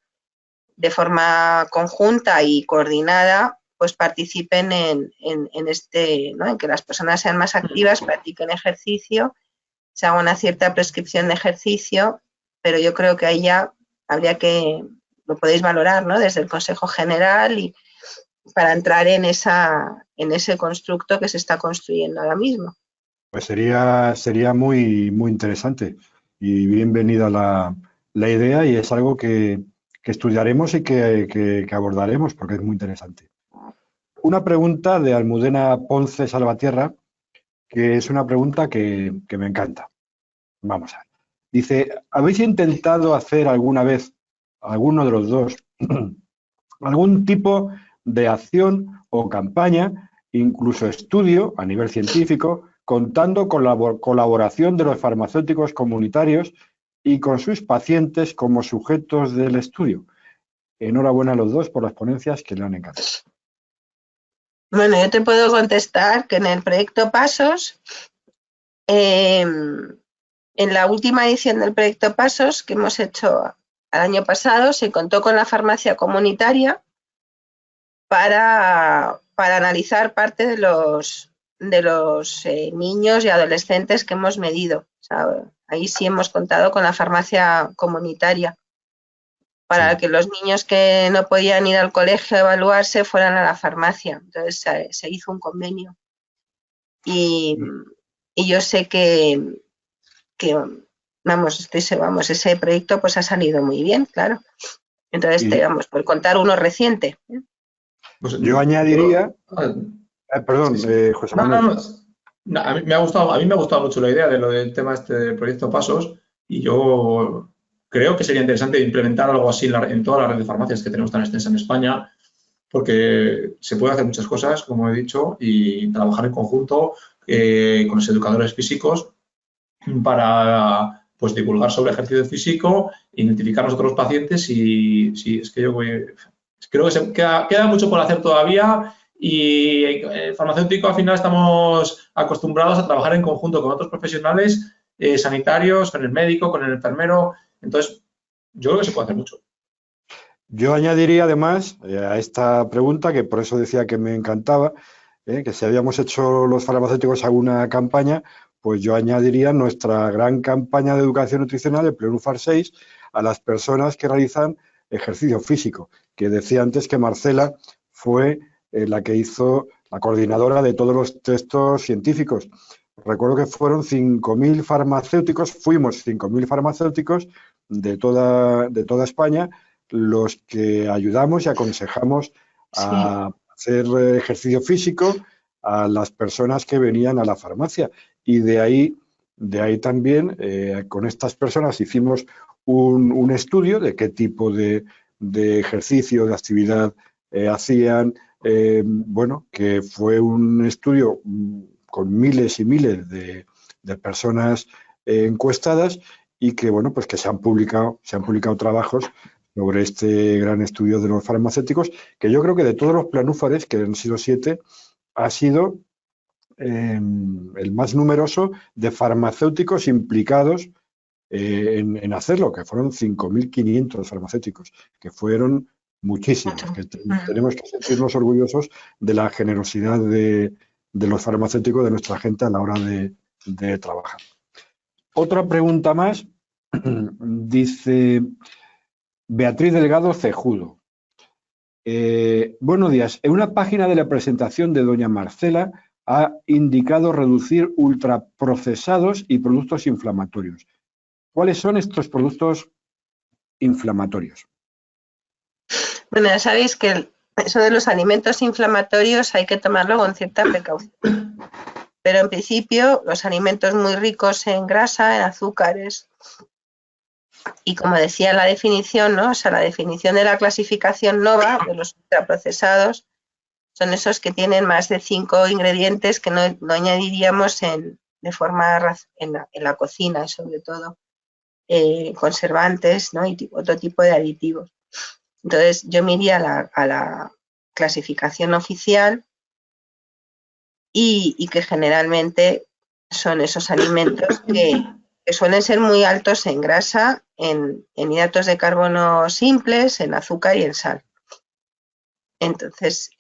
de forma conjunta y coordinada pues participen en que las personas sean más activas, practiquen ejercicio, se haga una cierta prescripción de ejercicio, pero yo creo que ahí ya habría que, lo podéis valorar, ¿no? Desde el Consejo General y para entrar en ese constructo que se está construyendo ahora mismo. Pues sería muy, muy interesante y bienvenida la idea, y es algo que estudiaremos y que abordaremos porque es muy interesante. Una pregunta de Almudena Ponce Salvatierra, que es una pregunta que me encanta. Vamos a ver. Dice, ¿habéis intentado hacer alguna vez, alguno de los dos, algún tipo de acción o campaña, incluso estudio a nivel científico, contando con la colaboración de los farmacéuticos comunitarios y con sus pacientes como sujetos del estudio? Enhorabuena a los dos por las ponencias que le han encantado. Bueno, yo te puedo contestar que en el proyecto Pasos, en la última edición del proyecto Pasos que hemos hecho el año pasado, se contó con la farmacia comunitaria para analizar parte de los niños y adolescentes que hemos medido. O sea, ahí sí hemos contado con la farmacia comunitaria para que los niños que no podían ir al colegio a evaluarse fueran a la farmacia. Entonces se hizo un convenio. Y yo sé que ese proyecto pues ha salido muy bien, claro. Entonces, vamos, por contar uno reciente. Pues yo añadiría... perdón, sí. José Manuel. No, a mí me ha gustado mucho la idea de lo del tema del proyecto Pasos, y yo creo que sería interesante implementar algo así en toda la red de farmacias que tenemos tan extensa en España, porque se puede hacer muchas cosas, como he dicho, y trabajar en conjunto con los educadores físicos para, pues, divulgar sobre ejercicio físico, identificar los otros pacientes y sí, es que yo creo que queda mucho por hacer todavía. Y el farmacéutico, al final, estamos acostumbrados a trabajar en conjunto con otros profesionales sanitarios, con el médico, con el enfermero. Entonces, yo creo que se puede hacer mucho. Yo añadiría, además, a esta pregunta, que por eso decía que me encantaba, que si habíamos hecho los farmacéuticos alguna campaña, pues yo añadiría nuestra gran campaña de educación nutricional, el Plenufar 6, a las personas que realizan ejercicio físico, que decía antes que Marcela fue la que hizo la coordinadora de todos los textos científicos. Recuerdo que fueron 5.000 farmacéuticos, fuimos 5.000 farmacéuticos de toda España los que ayudamos y aconsejamos a hacer ejercicio físico a las personas que venían a la farmacia. Y de ahí también, con estas personas hicimos un estudio de qué tipo de ejercicio, de actividad hacían. Bueno, que fue un estudio con miles y miles de personas encuestadas y que, bueno, pues que se han publicado trabajos sobre este gran estudio de los farmacéuticos, que yo creo que de todos los planúfares, que han sido 7, ha sido el más numeroso de farmacéuticos implicados en hacerlo, que fueron 5.500 farmacéuticos, que fueron muchísimos, que tenemos que sentirnos orgullosos de la generosidad de los farmacéuticos, de nuestra gente a la hora de trabajar. Otra pregunta más, dice Beatriz Delgado Cejudo. Buenos días. En una página de la presentación de doña Marcela ha indicado reducir ultraprocesados y productos inflamatorios. ¿Cuáles son estos productos inflamatorios? Bueno, ya sabéis que eso de los alimentos inflamatorios hay que tomarlo con cierta precaución. Pero en principio, los alimentos muy ricos en grasa, en azúcares, y como decía la definición, ¿no? O sea, la definición de la clasificación NOVA de los ultraprocesados son esos que tienen más de 5 ingredientes que no añadiríamos de forma en la cocina, sobre todo conservantes, ¿no? Y otro tipo de aditivos. Entonces, yo me iría a la clasificación oficial y que generalmente son esos alimentos que suelen ser muy altos en grasa, en hidratos de carbono simples, en azúcar y en sal. Entonces,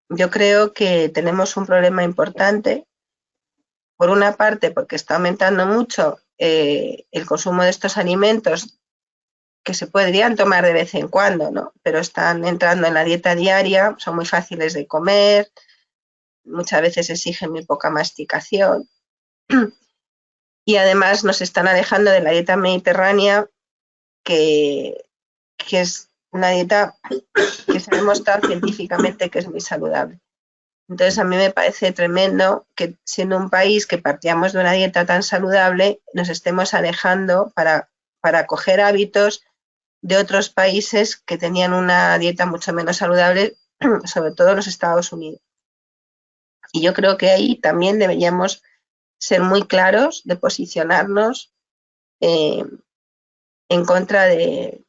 yo creo que tenemos un problema importante, por una parte porque está aumentando mucho el consumo de estos alimentos que se podrían tomar de vez en cuando, ¿no? Pero están entrando en la dieta diaria, son muy fáciles de comer, muchas veces exigen muy poca masticación y además nos están alejando de la dieta mediterránea, que es una dieta que se ha demostrado científicamente que es muy saludable. Entonces, a mí me parece tremendo que, siendo un país que partíamos de una dieta tan saludable, nos estemos alejando para coger hábitos de otros países que tenían una dieta mucho menos saludable, sobre todo los Estados Unidos. Y yo creo que ahí también deberíamos ser muy claros de posicionarnos en contra de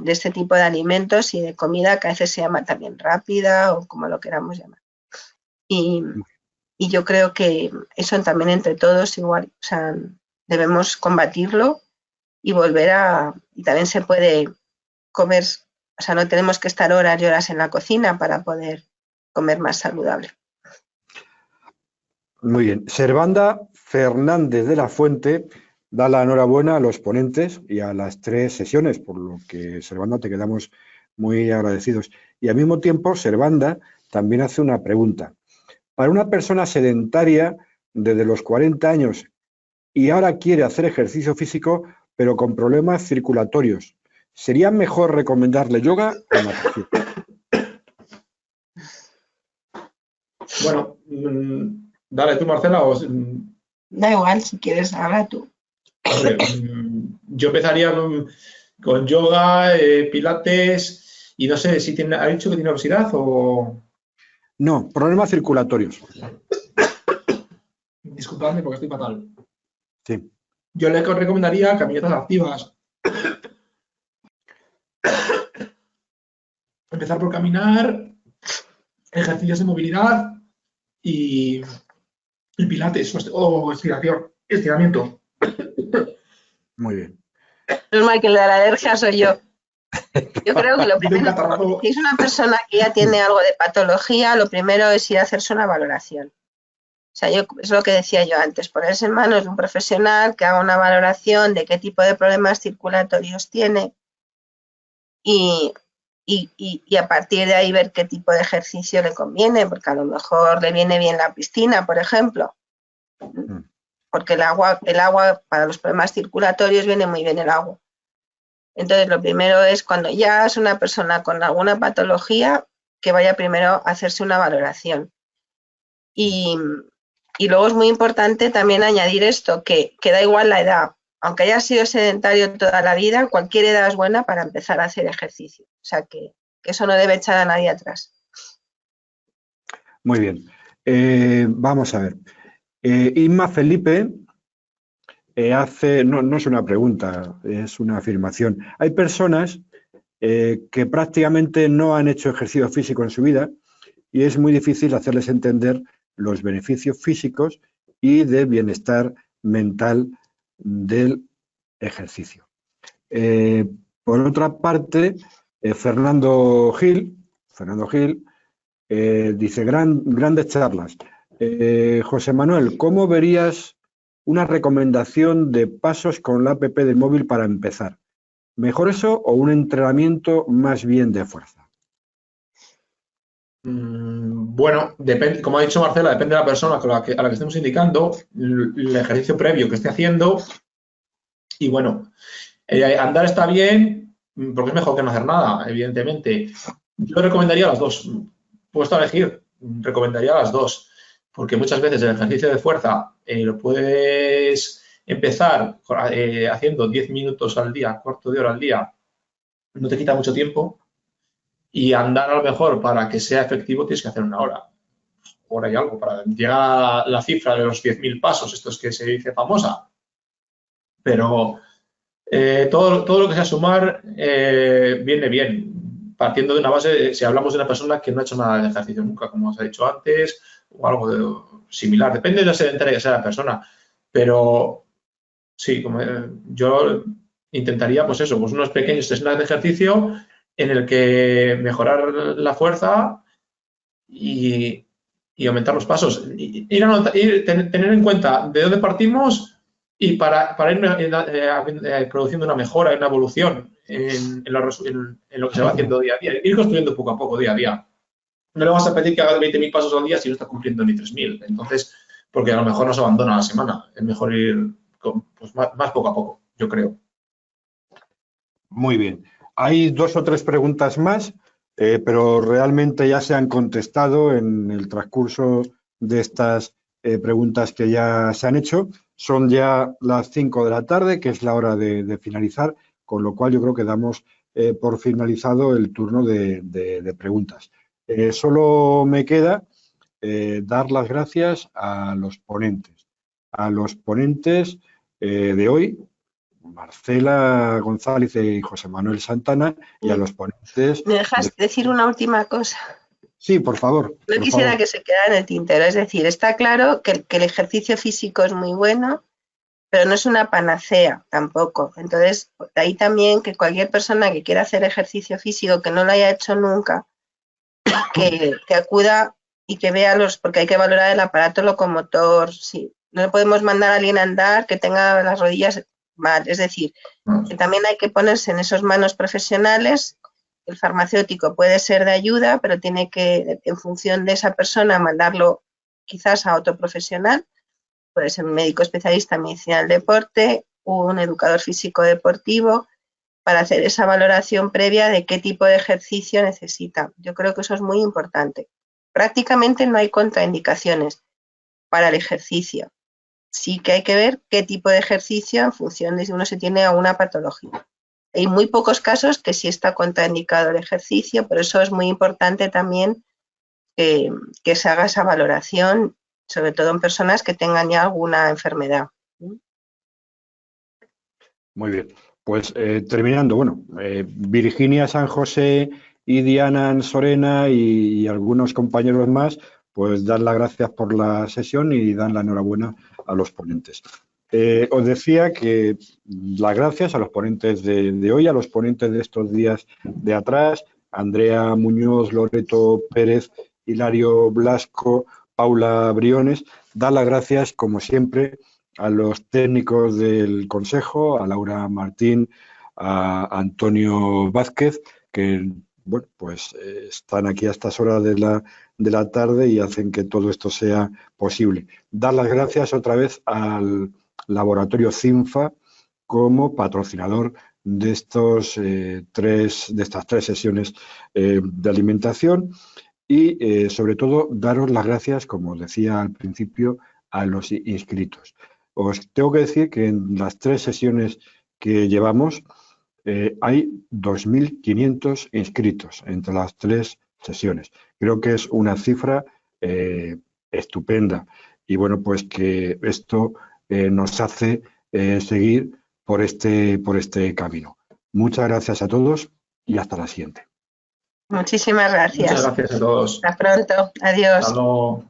este tipo de alimentos y de comida que a veces se llama también rápida o como lo queramos llamar. Y yo creo que eso también entre todos igual, o sea, debemos combatirlo y y también se puede comer, o sea, no tenemos que estar horas y horas en la cocina para poder comer más saludable. Muy bien. Servanda Fernández de la Fuente da la enhorabuena a los ponentes y a las 3 sesiones, por lo que, Servanda, te quedamos muy agradecidos. Y al mismo tiempo, Servanda también hace una pregunta. Para una persona sedentaria desde los 40 años y ahora quiere hacer ejercicio físico, pero con problemas circulatorios, ¿sería mejor recomendarle yoga o natación? Bueno, dale tú, Marcela, Da igual, si quieres, habla tú. hombre, yo empezaría con yoga, pilates, y no sé si ha dicho que tiene obesidad o... No, problemas circulatorios. Disculpadme porque estoy fatal. Sí. Yo le recomendaría caminatas activas. Empezar por caminar, ejercicios de movilidad y pilates o estiramiento. Muy bien. Normal que le da la alergia soy yo. Yo creo que lo primero, si es una persona que ya tiene algo de patología, lo primero es ir a hacerse una valoración. O sea, es lo que decía yo antes, ponerse en manos de un profesional que haga una valoración de qué tipo de problemas circulatorios tiene y a partir de ahí ver qué tipo de ejercicio le conviene, porque a lo mejor le viene bien la piscina, por ejemplo. Porque el agua para los problemas circulatorios viene muy bien el agua. Entonces, lo primero es cuando ya es una persona con alguna patología, que vaya primero a hacerse una valoración. Y luego es muy importante también añadir esto, que da igual la edad. Aunque haya sido sedentario toda la vida, cualquier edad es buena para empezar a hacer ejercicio. O sea, que eso no debe echar a nadie atrás. Muy bien. Vamos a ver. Inma Felipe hace, no es una pregunta, es una afirmación. Hay personas que prácticamente no han hecho ejercicio físico en su vida y es muy difícil hacerles entender los beneficios físicos y de bienestar mental del ejercicio. Por otra parte, Fernando Gil dice, grandes charlas. José Manuel, ¿cómo verías una recomendación de pasos con la app del móvil para empezar? ¿Mejor eso o un entrenamiento más bien de fuerza? Bueno, depende, como ha dicho Marcela, depende de la persona a la que estemos indicando, el ejercicio previo que esté haciendo. Y bueno, andar está bien porque es mejor que no hacer nada, evidentemente. Yo recomendaría las dos. Puesto a elegir, recomendaría las dos. Porque muchas veces el ejercicio de fuerza lo puedes empezar haciendo 10 minutos al día, cuarto de hora al día. No te quita mucho tiempo. Y andar a lo mejor para que sea efectivo tienes que hacer una hora y algo, para llegar a la cifra de los 10.000 pasos, esto es que se dice famosa. Pero todo lo que sea sumar viene bien, partiendo de una base, si hablamos de una persona que no ha hecho nada de ejercicio nunca, como os he dicho antes, o algo similar, depende de la sedentaria que sea la persona, pero sí, como yo intentaría, pues eso, pues unos pequeños sesiones de ejercicio en el que mejorar la fuerza y aumentar los pasos. Tener en cuenta de dónde partimos y para ir produciendo una mejora, una evolución en lo que se va haciendo día a día. Ir construyendo poco a poco, día a día. No le vamos a pedir que haga 20.000 pasos al día si no está cumpliendo ni 3.000. Entonces, porque a lo mejor nos abandona la semana. Es mejor ir pues, más poco a poco, yo creo. Muy bien. Hay 2 o 3 preguntas más, pero realmente ya se han contestado en el transcurso de estas preguntas que ya se han hecho. Son ya las 5 de la tarde, que es la hora de finalizar, con lo cual yo creo que damos por finalizado el turno de preguntas. Solo me queda dar las gracias a los ponentes. A los ponentes de hoy, Marcela González y José Manuel Santana, y a los ponentes... ¿Me dejas decir una última cosa? Sí, por favor. No quisiera que se quedara en el tintero. Es decir, está claro que el ejercicio físico es muy bueno, pero no es una panacea tampoco. Entonces, de ahí también que cualquier persona que quiera hacer ejercicio físico, que no lo haya hecho nunca, que acuda y que vea porque hay que valorar el aparato locomotor. Sí. No le podemos mandar a alguien a andar que tenga las rodillas mal. Es decir, que también hay que ponerse en esas manos profesionales. El farmacéutico puede ser de ayuda, pero tiene que, en función de esa persona, mandarlo quizás a otro profesional. Puede ser un médico especialista en medicina del deporte, un educador físico deportivo, para hacer esa valoración previa de qué tipo de ejercicio necesita. Yo creo que eso es muy importante. Prácticamente no hay contraindicaciones para el ejercicio. Sí que hay que ver qué tipo de ejercicio en función de si uno se tiene alguna patología. Hay muy pocos casos que sí está contraindicado el ejercicio, por eso es muy importante también que se haga esa valoración, sobre todo en personas que tengan ya alguna enfermedad. Muy bien. Pues terminando, bueno, Virginia San José y Diana Ansorena y algunos compañeros más, pues dan las gracias por la sesión y dan la enhorabuena a los ponentes. Os decía que las gracias a los ponentes de hoy, a los ponentes de estos días de atrás, Andrea Muñoz, Loreto Pérez, Hilario Blasco, Paula Briones, dan las gracias, como siempre, a los técnicos del Consejo, a Laura Martín, a Antonio Vázquez, que bueno, pues están aquí a estas horas de la tarde y hacen que todo esto sea posible. Dar las gracias otra vez al laboratorio CINFA como patrocinador de estas tres sesiones de alimentación y sobre todo daros las gracias, como decía al principio, a los inscritos. Os tengo que decir que en las 3 sesiones que llevamos hay 2.500 inscritos entre las 3 sesiones. Creo que es una cifra estupenda y bueno, pues que esto nos hace seguir por este camino. Muchas gracias a todos y hasta la siguiente. Muchísimas gracias. Muchas gracias a todos. Hasta pronto. Adiós. Hasta luego.